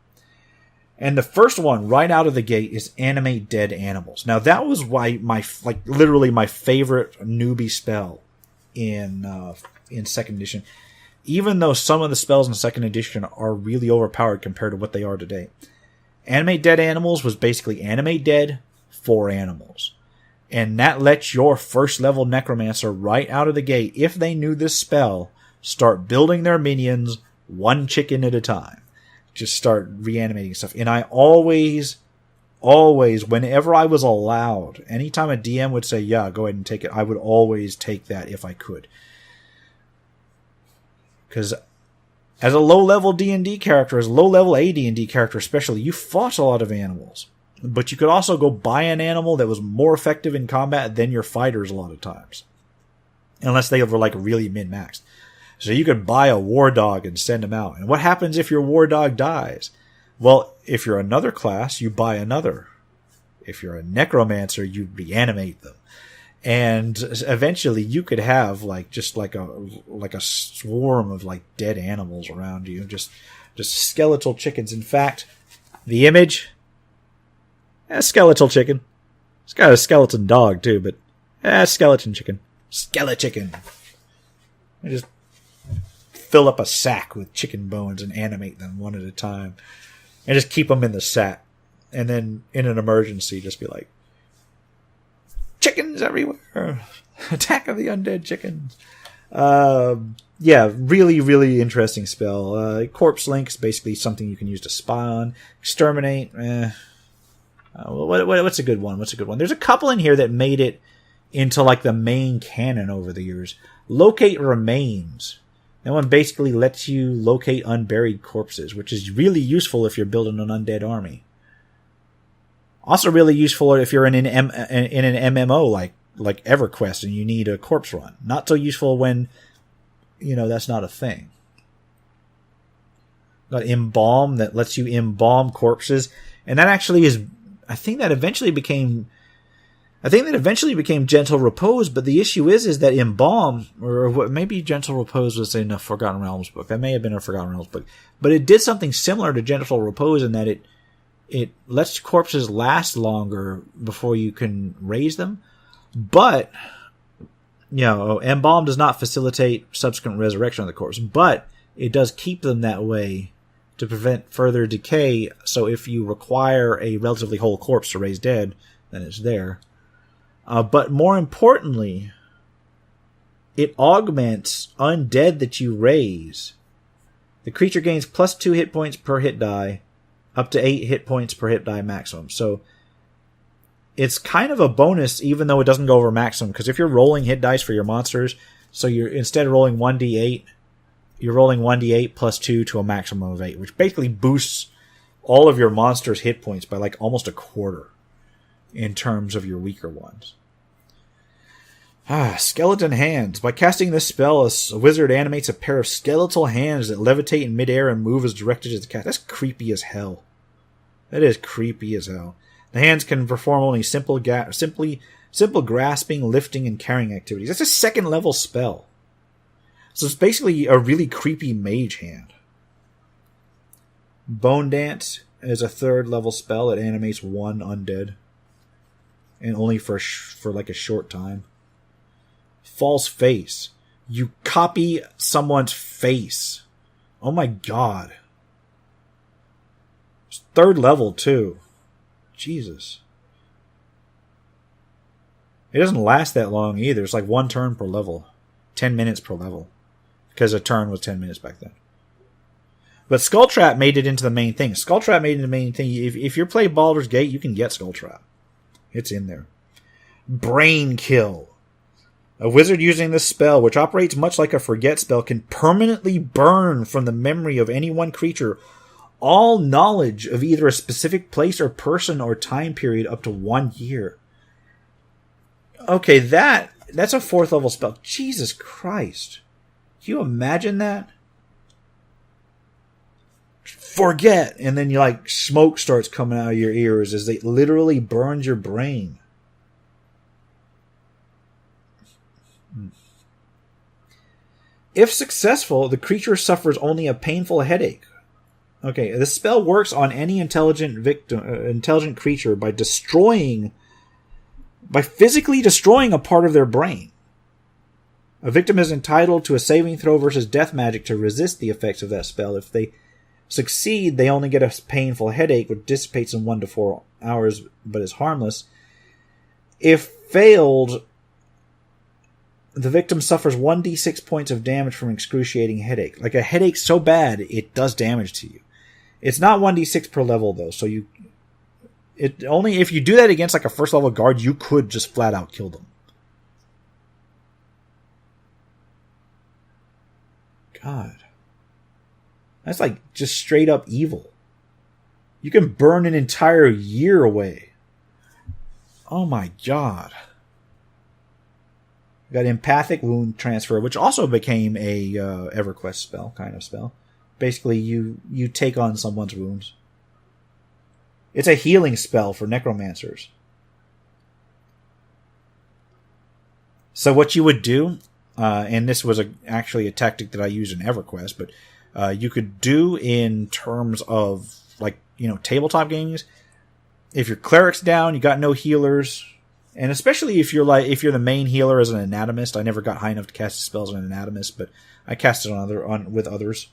And the first one, right out of the gate, is Animate Dead Animals. Now, that was literally my favorite newbie spell in 2nd edition. Even though some of the spells in 2nd edition are really overpowered compared to what they are today. Animate Dead Animals was basically animate dead for animals. And that lets your first level necromancer right out of the gate, if they knew this spell, start building their minions one chicken at a time. Just start reanimating stuff. And I always, whenever I was allowed, anytime a DM would say, yeah, go ahead and take it, I would always take that if I could. Because as a low-level D&D character, as a low-level AD&D character especially, you fought a lot of animals. But you could also go buy an animal that was more effective in combat than your fighters a lot of times. Unless they were like really min-maxed. So you could buy a war dog and send him out. And what happens if your war dog dies? Well, if you're another class, you buy another. If you're a necromancer, you reanimate them. And eventually you could have just like a swarm of dead animals around you. Just skeletal chickens. In fact, the image, a skeletal chicken. It's got a skeleton dog too, but skeleton chicken. Skelechicken. I just fill up a sack with chicken bones and animate them one at a time. And just keep them in the sack. And then in an emergency, just be like, chickens everywhere. Attack of the undead chickens. Yeah, really, really interesting spell. Corpse Link is basically something you can use to spy on. Exterminate, what's a good one? There's a couple in here that made it into the main canon over the years. Locate Remains. That one basically lets you locate unburied corpses, which is really useful if you're building an undead army. Also really useful if you're in an MMO like EverQuest and you need a corpse run. Not so useful when, that's not a thing. Got Embalm that lets you embalm corpses. And that actually is, I think that eventually became Gentle Repose, but the issue is that Embalm, or maybe Gentle Repose was in a Forgotten Realms book. That may have been a Forgotten Realms book. But it did something similar to Gentle Repose in that it lets corpses last longer before you can raise them. But, Embalm does not facilitate subsequent resurrection of the corpse, but it does keep them that way to prevent further decay. So if you require a relatively whole corpse to raise dead, then it's there. But more importantly, it augments undead that you raise. The creature gains +2 hit points per hit die, up to 8 hit points per hit die maximum. So it's kind of a bonus, even though it doesn't go over maximum. Because if you're rolling hit dice for your monsters, so you're instead of rolling 1d8, you're rolling 1d8 +2 to a maximum of 8, which basically boosts all of your monsters' hit points by almost a quarter in terms of your weaker ones. Skeleton Hands. By casting this spell, a wizard animates a pair of skeletal hands that levitate in midair and move as directed as the cast. That's creepy as hell. That is creepy as hell. The hands can perform only simple grasping, lifting, and carrying activities. That's a 2nd level spell. So it's basically a really creepy mage hand. Bone Dance is a 3rd level spell. It animates 1 undead. And only for a short time. False Face. You copy someone's face. Oh my god. It's 3rd level too. Jesus. It doesn't last that long either. It's 1 turn per level. 10 minutes per level. Because a turn was 10 minutes back then. But Skull Trap made it into the main thing. If you play Baldur's Gate, you can get Skull Trap. It's in there. Brain Kill. A wizard using this spell, which operates much like a forget spell, can permanently burn from the memory of any one creature all knowledge of either a specific place or person or time period up to 1 year. Okay, that's a 4th level spell. Jesus Christ. Can you imagine that? Forget! And then smoke starts coming out of your ears as they literally burns your brain. If successful, the creature suffers only a painful headache. Okay, this spell works on any intelligent creature by physically destroying a part of their brain. A victim is entitled to a saving throw versus death magic to resist the effects of that spell. If they succeed, they only get a painful headache, which dissipates in 1 to 4 hours, but is harmless. If failed, the victim suffers 1d6 points of damage from excruciating headache. A headache so bad, it does damage to you. It's not 1d6 per level, though, so only if you do that against a 1st level guard, you could just flat out kill them. God. That's just straight up evil. You can burn an entire year away. Oh my god. got Empathic Wound Transfer, which also became a EverQuest spell, kind of spell. Basically, you take on someone's wounds. It's a healing spell for necromancers. So what you would do, and this was actually a tactic that I used in EverQuest, but you could do in terms of, like, tabletop games. If your cleric's down, you got no healers, and especially if you're the main healer as an anatomist. I never got high enough to cast spells as an anatomist, but I cast it with others.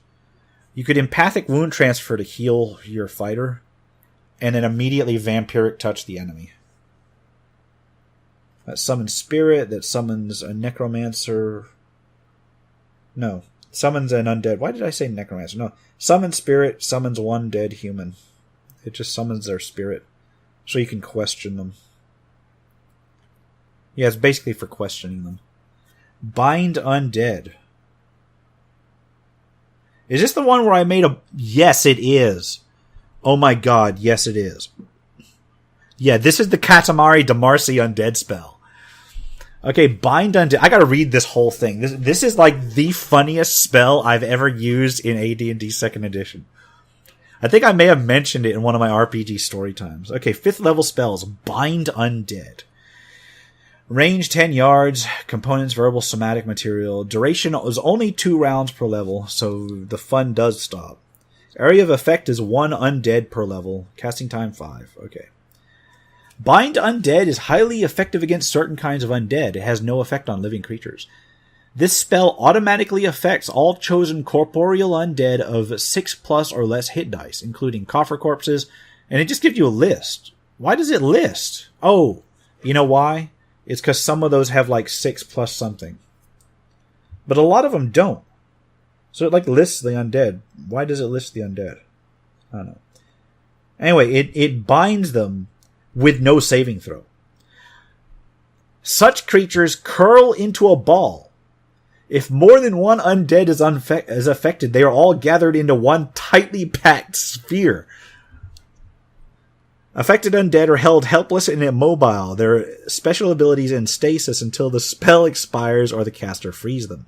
You could Empathic Wound Transfer to heal your fighter, and then immediately Vampiric Touch the enemy. That summons Spirit, that summons a Necromancer. No, summons an undead. Why did I say Necromancer? No, summons Spirit, summons one dead human. It just summons their spirit, so you can question them. Yeah, it's basically for questioning them. Bind Undead. Is this the one where I made a... Yes, it is. Oh my god, yes it is. Yeah, this is the Katamari Damacy Undead spell. Okay, Bind Undead. I gotta read this whole thing. This is like the funniest spell I've ever used in AD&D 2nd edition. I think I may have mentioned it in one of my RPG story times. Okay, 5th level spells. Bind Undead. Range 10 yards. Components verbal somatic material. Duration is only 2 rounds per level, so the fun does stop. Area of effect is 1 undead per level. Casting time 5. Okay. Bind Undead is highly effective against certain kinds of undead. It has no effect on living creatures. This spell automatically affects all chosen corporeal undead of 6+ or less hit dice, including coffer corpses, and it just gives you a list. Why does it list? Oh, you know why? It's because some of those have like 6+ something. But a lot of them don't. So it like lists the undead. Why does it list the undead? I don't know. Anyway, it binds them with no saving throw. Such creatures curl into a ball. If more than one undead is affected, they are all gathered into one tightly packed sphere. Affected undead are held helpless and immobile. Their special abilities in stasis until the spell expires or the caster frees them.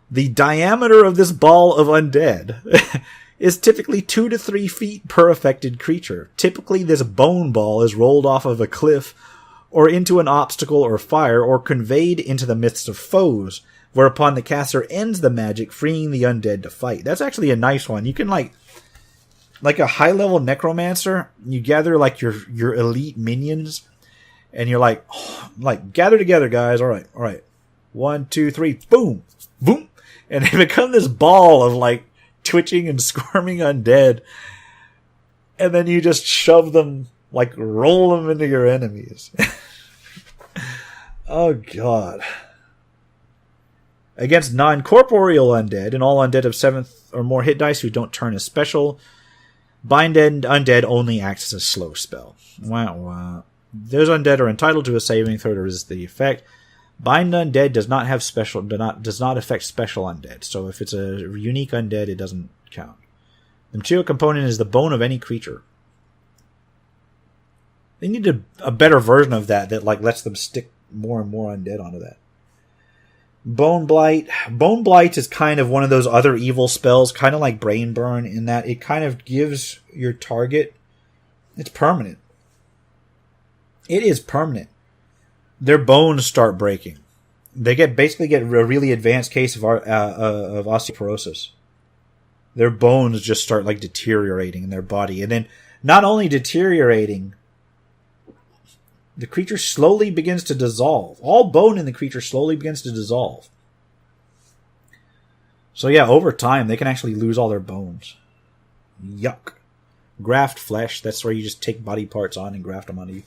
The diameter of this ball of undead is typically 2 to 3 feet per affected creature. Typically, this bone ball is rolled off of a cliff or into an obstacle or fire or conveyed into the midst of foes, whereupon the caster ends the magic, freeing the undead to fight. That's actually a nice one. You can like a high-level necromancer, you gather like your elite minions, and you're like, gather together, guys. All right. 1, 2, 3, boom, boom. And they become this ball of like twitching and squirming undead, and then you just shove them, like roll them into your enemies. Oh god. Against non-corporeal undead and all undead of 7th or more hit dice who don't turn as special, Bind Undead only acts as a slow spell. Wow. Those undead are entitled to a saving throw to resist the effect. Bind Undead does not affect special undead, so if it's a unique undead, it doesn't count. The material component is the bone of any creature. They need a better version of that like lets them stick more and more undead onto that. Bone Blight. Bone Blight is kind of one of those other evil spells, kind of like Brain Burn, in that it kind of gives your target... It's permanent. It is permanent. Their bones start breaking. They basically get a really advanced case of osteoporosis. Their bones just start like deteriorating in their body. And then not only deteriorating, the creature slowly begins to dissolve. All bone in the creature slowly begins to dissolve. So yeah, over time, they can actually lose all their bones. Yuck. Graft Flesh, that's where you just take body parts on and graft them onto you.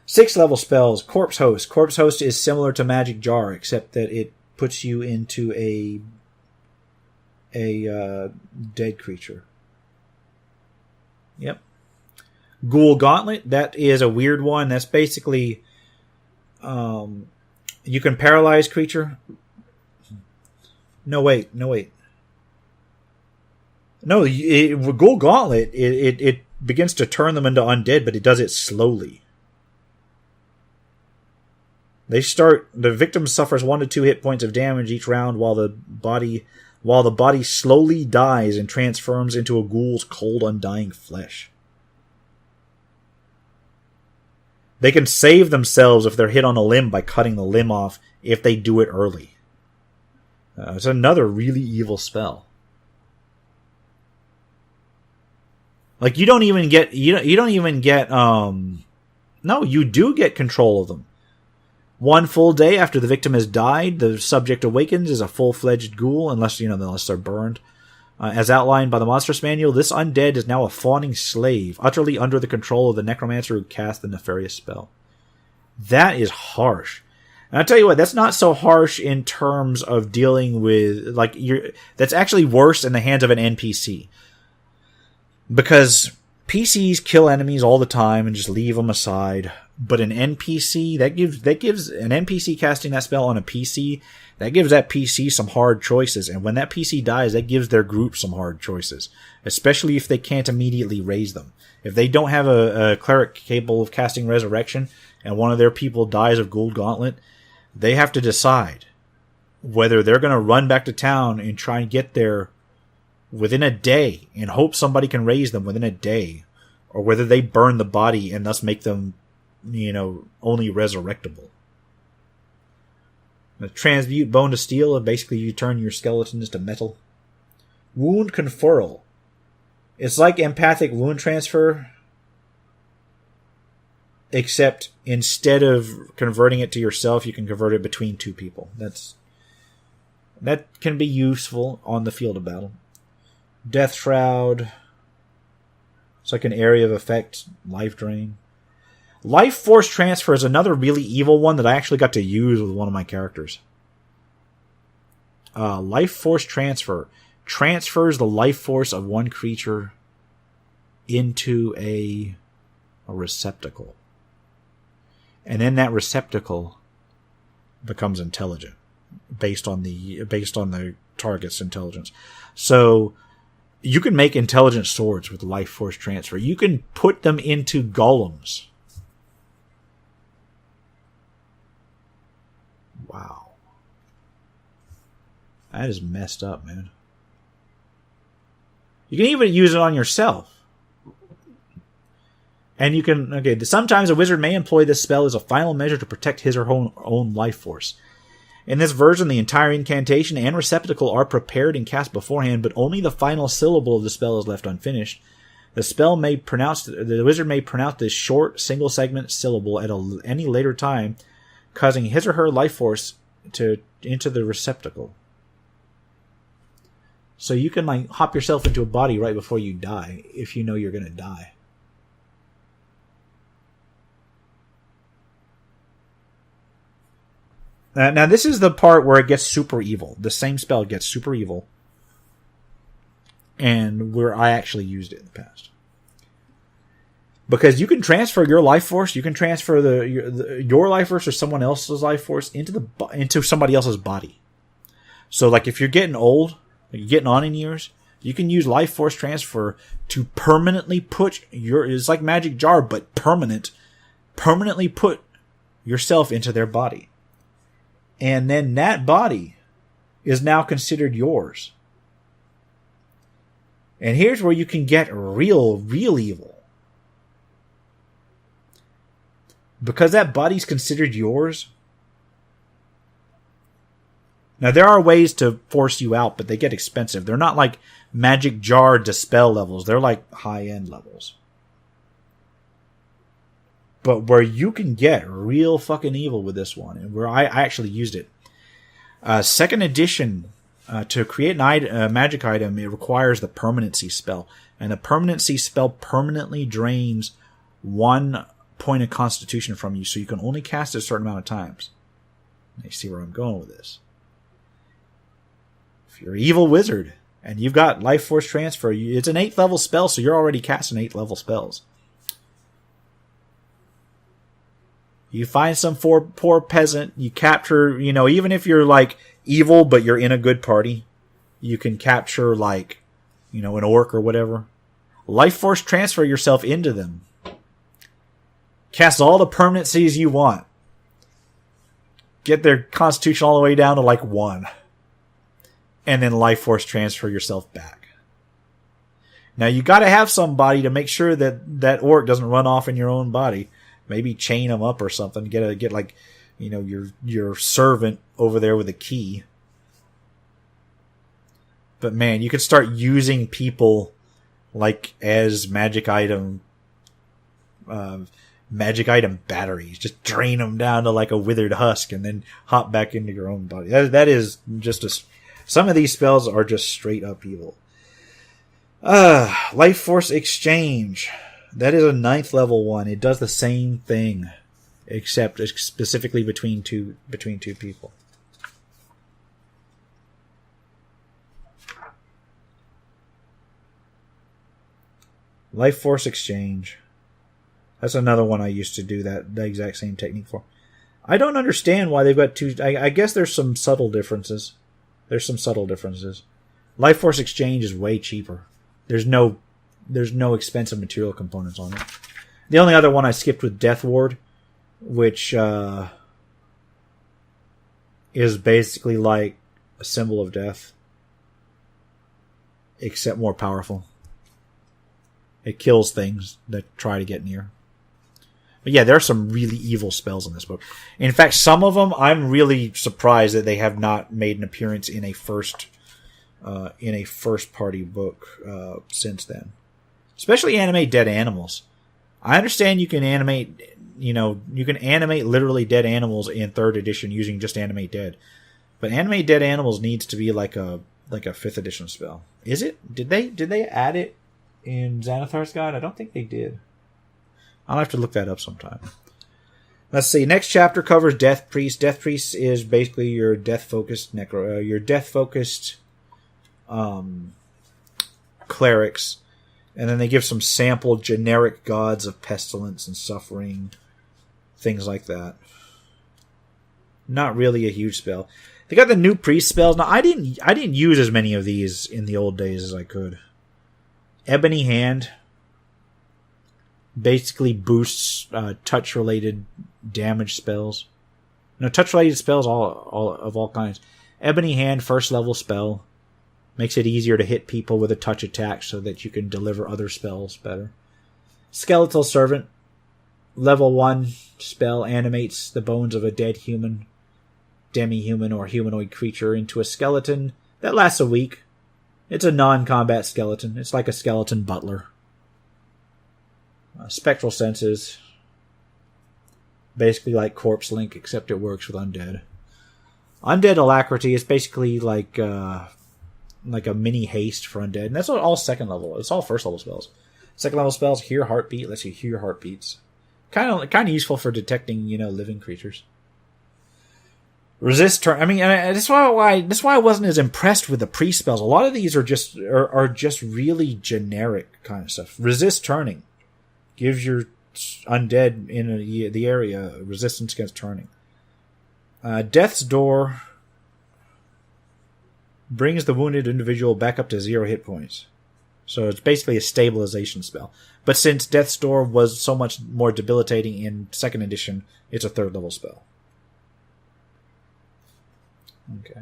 6th level spells, Corpse Host. Corpse Host is similar to Magic Jar, except that it puts you into a dead creature. Yep. Ghoul Gauntlet, that is a weird one. That's basically you can paralyze creature. No, wait. No, Ghoul Gauntlet, it begins to turn them into undead, but it does it slowly. The victim suffers 1 to 2 hit points of damage each round while the body slowly dies and transforms into a ghoul's cold, undying flesh. They can save themselves if they're hit on a limb by cutting the limb off if they do it early. It's another really evil spell. Like, you don't even get no, you do get control of them. 1 full day after the victim has died, the subject awakens as a full-fledged ghoul, unless they're burned. As outlined by the Monstrous Manual, this undead is now a fawning slave, utterly under the control of the necromancer who cast the nefarious spell. That is harsh. And I'll tell you what, that's not so harsh in terms of dealing with, that's actually worse in the hands of an NPC. Because PCs kill enemies all the time and just leave them aside. But an NPC, that gives an NPC casting that spell on a PC, that gives that PC some hard choices. And when that PC dies, that gives their group some hard choices. Especially if they can't immediately raise them. If they don't have a cleric capable of casting Resurrection, and one of their people dies of Gold Gauntlet, they have to decide whether they're going to run back to town and try and get there within a day and hope somebody can raise them within a day, or whether they burn the body and thus make them, only resurrectable. The transmute bone to steel, basically you turn your skeletons to metal. Wound conferral. It's like empathic wound transfer, except instead of converting it to yourself, you can convert it between 2 people. That can be useful on the field of battle. Death Shroud. It's like an area of effect. Life Drain. Life Force Transfer is another really evil one that I actually got to use with one of my characters. Life Force Transfer transfers the life force of one creature into a receptacle. And then that receptacle becomes intelligent based on the target's intelligence. So you can make intelligent swords with life force transfer. You can put them into golems. Wow. That is messed up, man. You can even use it on yourself. And you can, sometimes a wizard may employ this spell as a final measure to protect his or her own life force. In this version, the entire incantation and receptacle are prepared and cast beforehand, but only the final syllable of the spell is left unfinished. The wizard may pronounce this short, single segment syllable at any later time, causing his or her life force into the receptacle. So you can hop yourself into a body right before you die, if you know you're going to die. Now this is the part where it gets super evil. The same spell gets super evil. And where I actually used it in the past. Because you can transfer your life force, you can transfer your life force or someone else's life force into somebody else's body. So if you're getting old, you're getting on in years, you can use life force transfer to permanently put it's like magic jar, but permanently put yourself into their body. And then that body is now considered yours. And here's where you can get real evil. Because that body's considered yours. Now, there are ways to force you out, but they get expensive. They're not like magic jar dispel levels. They're like high-end levels. But where you can get real fucking evil with this one, and where I actually used it. Second edition, to create a magic item, it requires the permanency spell. And the permanency spell permanently drains 1 point of constitution from you, so you can only cast it a certain amount of times. You see where I'm going with this. If you're an evil wizard, and you've got life force transfer, it's an 8th level spell, so you're already casting 8th level spells. You find some poor peasant, you capture, even if you're evil, but you're in a good party, you can capture an orc or whatever. Life force transfer yourself into them. Cast all the permanencies you want. get their constitution all the way down to like 1. And then life force transfer yourself back. Now you got to have somebody to make sure that that orc doesn't run off in your own body. Maybe chain them up or something. Get like, your servant over there with a key. But man, you could start using people like as magic item batteries. Just drain them down to like a withered husk and then hop back into your own body. That is just some of these spells are just straight up evil. Life Force Exchange. That is a 9th level one. It does the same thing, except specifically between two people. Life Force Exchange. That's another one I used to do the exact same technique for. I don't understand why they've got two. I guess there's some subtle differences. Life Force Exchange is way cheaper. There's no expensive material components on it. The only other one I skipped with Death Ward, which is basically like a symbol of death, except more powerful. It kills things that try to get near. But yeah, there are some really evil spells in this book. In fact, some of them I'm really surprised that they have not made an appearance in a first party book since then. Especially animate dead animals. I understand you can animate literally dead animals in 3rd edition using just animate dead. But animate dead animals needs to be like a 5th edition spell. Is it? Did they add it in Xanathar's Guide? I don't think they did. I'll have to look that up sometime. Let's see. Next chapter covers Death Priest. Death Priest is basically your death-focused clerics. And then they give some sample generic gods of pestilence and suffering. Things like that. Not really a huge spell. They got the new priest spells. Now, I didn't use as many of these in the old days as I could. Ebony Hand basically boosts touch-related damage spells. No, touch-related spells all kinds. Ebony Hand, 1st level spell. Makes it easier to hit people with a touch attack so that you can deliver other spells better. Skeletal Servant, level 1 spell, animates the bones of a dead human, demi-human, or humanoid creature into a skeleton that lasts a week. It's a non-combat skeleton. It's like a skeleton butler. Spectral Senses. Basically like Corpse Link, except it works with undead. Undead Alacrity is basically like a mini haste for undead. And that's all 2nd level. It's all 1st level spells. 2nd level spells, Hear Heartbeat, lets you hear heartbeats. Kind of useful for detecting, living creatures. Resist turn. I mean, that's why I wasn't as impressed with the priest spells. A lot of these are just really generic kind of stuff. Resist turning gives your undead in the area resistance against turning. Death's Door brings the wounded individual back up to 0 hit points. So it's basically a stabilization spell. But since Death's Door was so much more debilitating in 2nd edition, it's a 3rd level spell. Okay.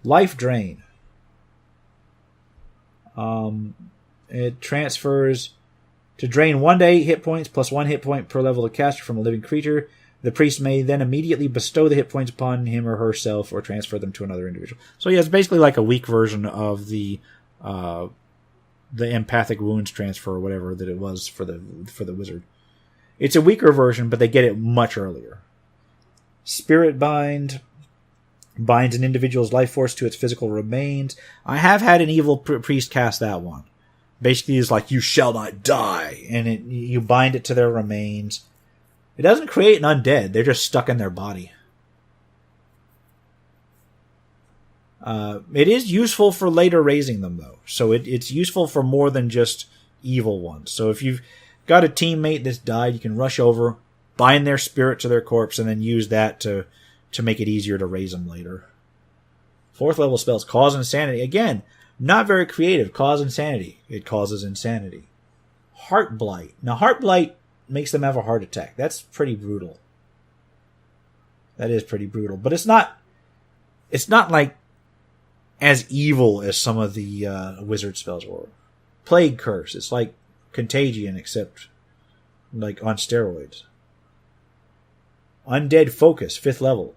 Life Drain. It transfers to drain 1 to 8 hit points plus 1 hit point per level of caster from a living creature. The priest may then immediately bestow the hit points upon him or herself or transfer them to another individual. So yeah, it's basically like a weak version of the empathic wounds transfer or whatever that it was for the wizard. It's a weaker version, but they get it much earlier. Spirit Bind binds an individual's life force to its physical remains. I have had an evil priest cast that one. Basically, it's like, you shall not die, and you bind it to their remains. It doesn't create an undead. They're just stuck in their body. It is useful for later raising them, though. So it's useful for more than just evil ones. So if you've got a teammate that's died, you can rush over, bind their spirit to their corpse, and then use that to make it easier to raise them later. 4th level spells, Cause Insanity. Again, not very creative. Cause Insanity. It causes insanity. Heart Blight. Now, Heart Blight makes them have a heart attack. That's pretty brutal. That is pretty brutal. But it's not like as evil as some of the wizard spells were. Plague Curse. It's like Contagion, except like on steroids. Undead Focus, 5th level.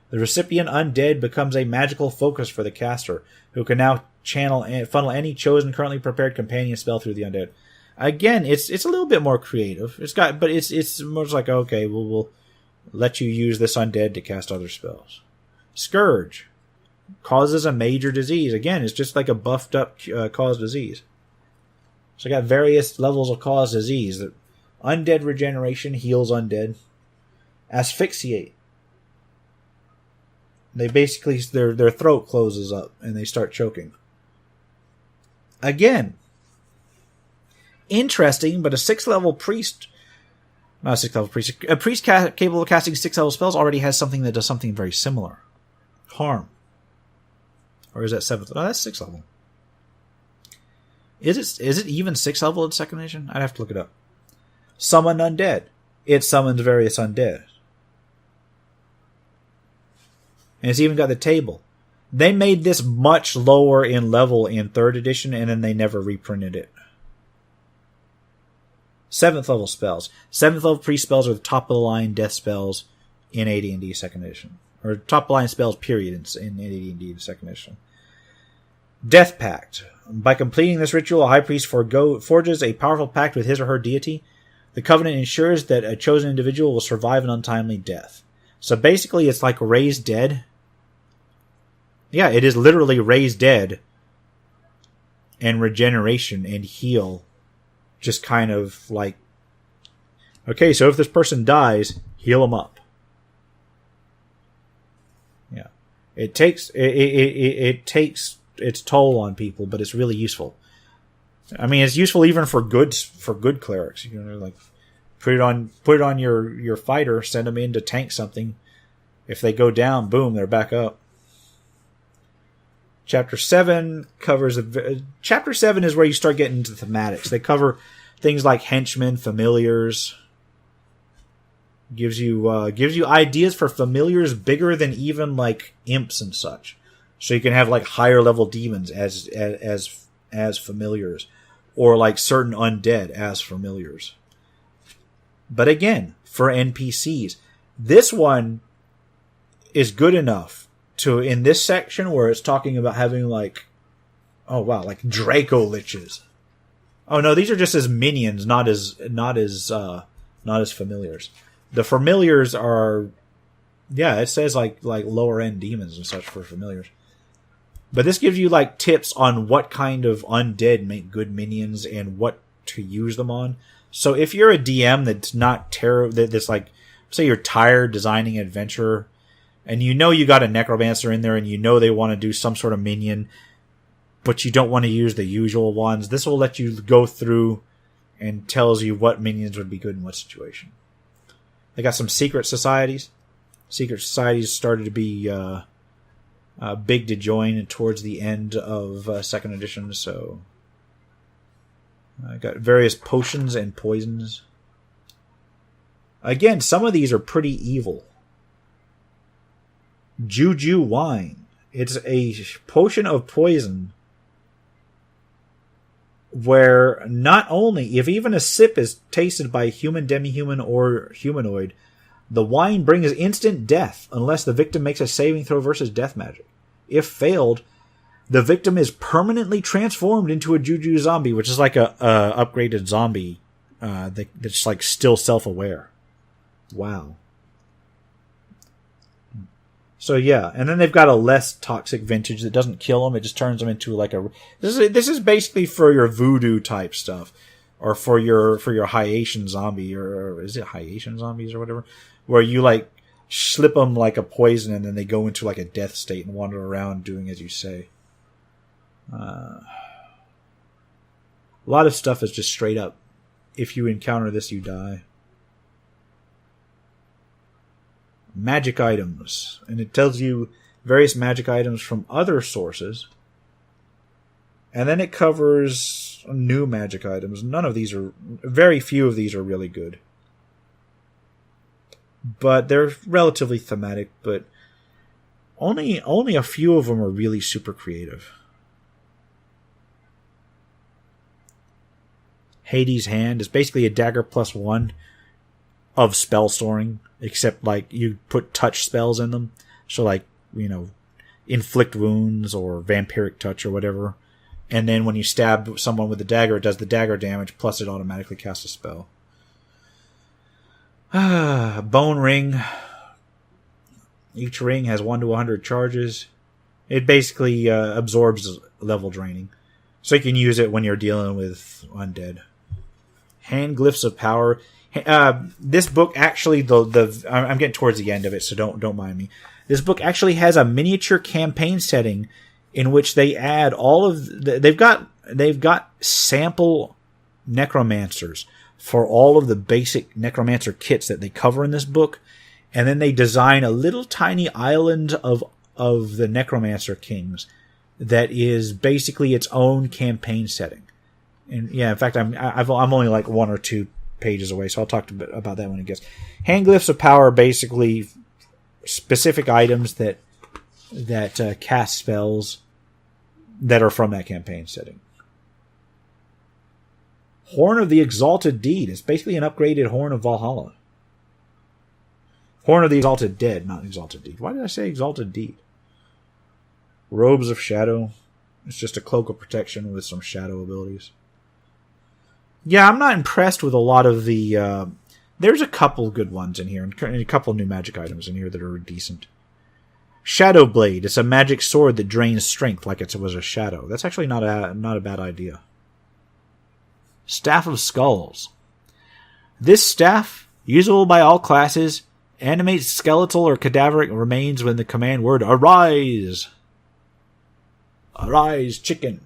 The recipient undead becomes a magical focus for the caster, who can now funnel any chosen, currently prepared companion spell through the undead. Again, it's a little bit more creative. It's more like, okay, we'll let you use this undead to cast other spells. Scourge causes a major disease. Again, it's just like a buffed up cause disease. So I got various levels of cause disease. Undead regeneration heals undead. Asphyxiate. They basically, their throat closes up and they start choking. Again, interesting, but a 6th level priest, not a 6th level priest, a priest capable of casting 6th level spells already has something that does something very similar. Harm. Or is that 7th? No, that's 6th level. Is it even 6th level in 2nd edition? I'd have to look it up. Summon undead. It summons various undead. And it's even got the table. They made this much lower in level in 3rd edition, and then they never reprinted it. 7th level spells. 7th level priest spells are the top of the line death spells in AD&D 2nd edition. Or top of the line spells, period, in AD&D 2nd edition. Death Pact. By completing this ritual, a high priest forges a powerful pact with his or her deity. The covenant ensures that a chosen individual will survive an untimely death. So basically, it's like Raise Dead. Yeah, it is literally Raise Dead and regeneration and heal. Just kind of like, okay, so if this person dies, heal them up. Yeah, it takes its toll on people, but it's really useful. I mean, it's useful even for good clerics. You know, like put it on your fighter, send them in to tank something. If they go down, boom, they're back up. Chapter 7 covers Chapter 7 is where you start getting into thematics. They cover things like henchmen, familiars. Gives you ideas for familiars bigger than even like imps and such. So you can have like higher level demons as familiars, or like certain undead as familiars. But again, for NPCs, this one is good enough to, in this section where it's talking about having like, oh wow, like Draco Liches. Oh no, these are just as minions, not as familiars. The familiars are, yeah, it says like lower end demons and such for familiars. But this gives you like tips on what kind of undead make good minions and what to use them on. So if you're a DM that's not that's like, say you're tired designing an adventure, and you know you got a necromancer in there, and you know they want to do some sort of minion, but you don't want to use the usual ones, this will let you go through and tells you what minions would be good in what situation. They got some secret societies. Secret societies started to be big to join towards the end of second edition, so I got various potions and poisons. Again, some of these are pretty evil. Juju wine. It's a potion of poison where not only, if even a sip is tasted by a human, demi-human, or humanoid, the wine brings instant death unless the victim makes a saving throw versus death magic. If failed, the victim is permanently transformed into a Juju zombie, which is like a upgraded zombie that's like still self-aware. Wow. So yeah, and then they've got a less toxic vintage that doesn't kill them; it just turns them into like a. This is basically for your voodoo type stuff, or for your Haitian zombie, or is it Haitian zombies or whatever, where you like slip them like a poison and then they go into like a death state and wander around doing as you say. A lot of stuff is just straight up. If you encounter this, you die. Magic items, and it tells you various magic items from other sources, and then it covers new magic items. Very few of these are really good. but they're relatively thematic, but only a few of them are really super creative. Hades' Hand is basically a dagger +1 of spell storing, except like you put touch spells in them. So like, inflict wounds or vampiric touch or whatever. And then when you stab someone with the dagger, it does the dagger damage, plus it automatically casts a spell. Bone Ring. Each ring has 1 to 100 charges. It basically absorbs level draining. So you can use it when you're dealing with undead. Hand Glyphs of Power. This book actually, I'm getting towards the end of it, so don't mind me. This book actually has a miniature campaign setting in which they add all of they've got sample necromancers for all of the basic necromancer kits that they cover in this book, and then they design a little tiny island of the necromancer kings that is basically its own campaign setting. And yeah, in fact, I'm only like 1 or 2 pages away, so I'll talk about that when it gets. Hand Glyphs of Power are basically specific items that cast spells that are from that campaign setting. Horn of the Exalted Deed is basically an upgraded Horn of Valhalla. Horn of the Exalted Dead, not Exalted Deed. Why did I say Exalted Deed? Robes of Shadow. It's just a cloak of protection with some shadow abilities. Yeah, I'm not impressed with a lot of the... there's a couple good ones in here, and a couple new magic items in here that are decent. Shadow Blade. It's a magic sword that drains strength like it was a shadow. That's actually not a bad idea. Staff of Skulls. This staff, usable by all classes, animates skeletal or cadaveric remains when the command word arise. Arise, chicken.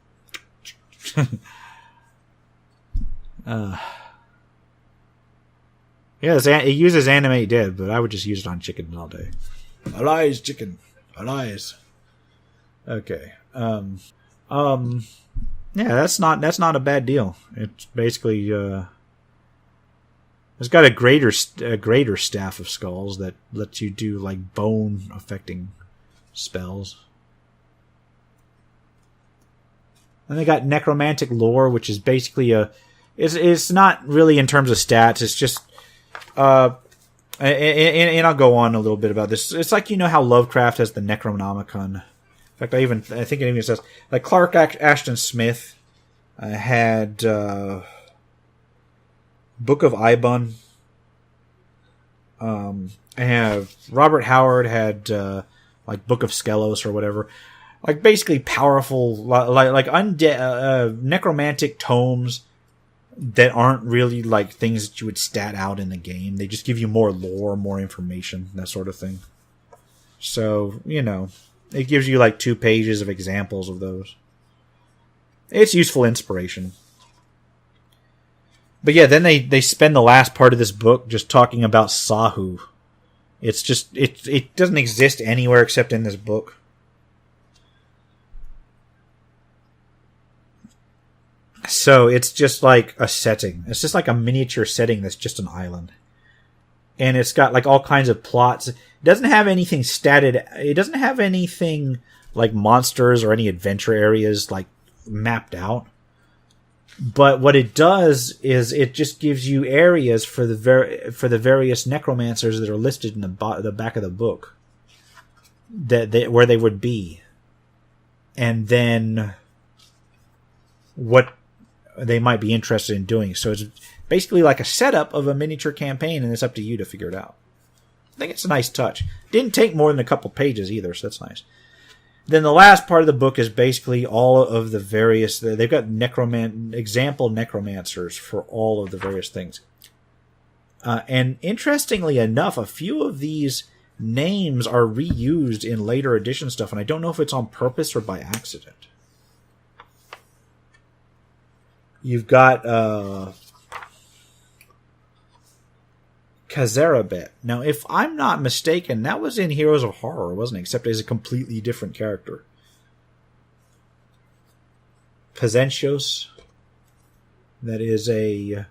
Yeah, it uses animate dead, but I would just use it on chicken all day. Arise, chicken. Arise. Okay. Yeah, that's not a bad deal. It's basically it's got a greater staff of skulls that lets you do like bone affecting spells. And they got necromantic lore, which is basically it's not really in terms of stats. It's just and I'll go on a little bit about this. It's like, how Lovecraft has the Necronomicon. In fact, I think it even says, like, Clark Ashton Smith had Book of Ibon. And Robert Howard had like Book of Skelos or whatever. Like, basically powerful, like undead necromantic tomes that aren't really like things that you would stat out in the game. They just give you more lore, more information, that sort of thing. So, it gives you like 2 pages of examples of those. It's useful inspiration. But yeah, then they spend the last part of this book just talking about Sahu. It's just, it doesn't exist anywhere except in this book. So it's just like a setting. It's just like a miniature setting that's just an island. And it's got like all kinds of plots. It doesn't have anything statted. It doesn't have anything like monsters or any adventure areas like mapped out. But what it does is it just gives you areas for the various necromancers that are listed in the back of the book, where they would be, and then what they might be interested in doing. So it's basically like a setup of a miniature campaign, and it's up to you to figure it out. I think it's a nice touch. Didn't take more than a couple pages either, so that's nice. Then the last part of the book is basically all of the various... They've got example necromancers for all of the various things. And interestingly enough, a few of these names are reused in later edition stuff, and I don't know if it's on purpose or by accident. You've got Kazarabet. Now, if I'm not mistaken, that was in Heroes of Horror, wasn't it? Except as a completely different character. Pazentios. That is a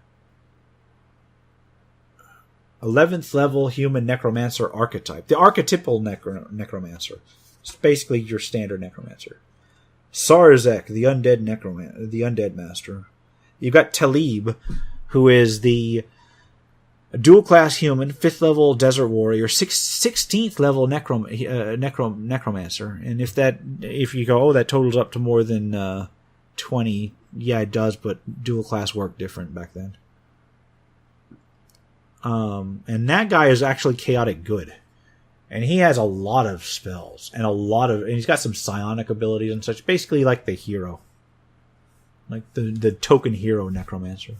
11th level human necromancer archetype. The archetypal necromancer. It's basically your standard necromancer. Sarzek, the undead master. You've got Talib, who is the dual class human, 5th level desert warrior, 16th level necromancer. And if you go, oh, that totals up to more than 20, yeah, it does, but dual class worked different back then. And that guy is actually chaotic good. And he has a lot of spells and and he's got some psionic abilities and such. Basically like the hero. Like the token hero necromancer.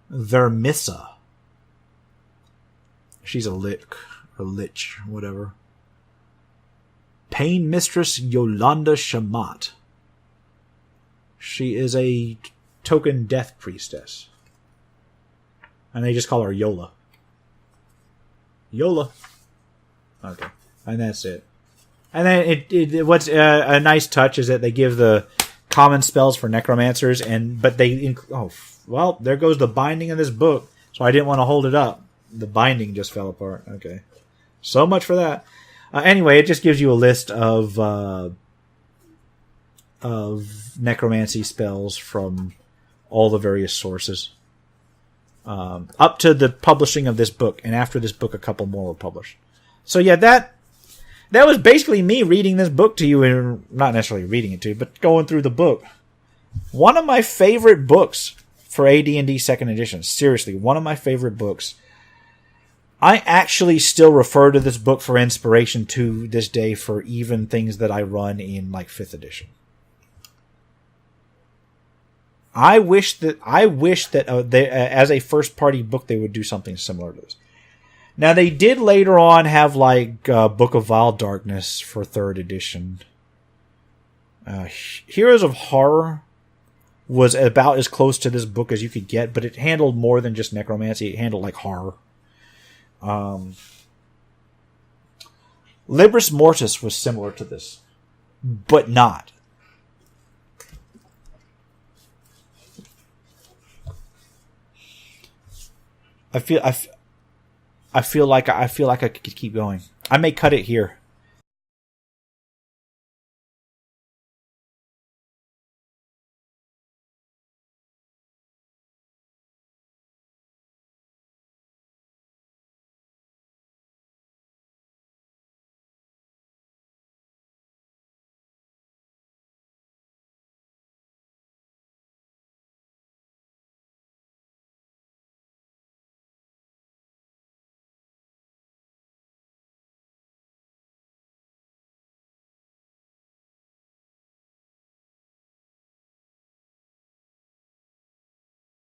Vermissa. She's a lich, whatever. Pain Mistress Yolanda Shamat. She is a token death priestess. And they just call her Yola. Yola. Okay. And that's it. And then what's a nice touch is that they give the common spells for necromancers, but there goes the binding of this book. So I didn't want to hold it up. The binding just fell apart. Okay. So much for that. Anyway, it just gives you a list of necromancy spells from all the various sources. Up to the publishing of this book, and after this book, a couple more were published. So yeah, that was basically me reading this book to you, and not necessarily reading it to you, but going through the book. One of my favorite books for AD&D 2nd edition. Seriously, one of my favorite books. I actually still refer to this book for inspiration to this day for even things that I run in like 5th edition. I wish that they, as a first party book, they would do something similar to this. Now they did later on have like Book of Vile Darkness for 3rd edition. Heroes of Horror was about as close to this book as you could get, but it handled more than just necromancy. It handled like horror. Libris Mortis was similar to this, but not. I feel like I could keep going. I may cut it here.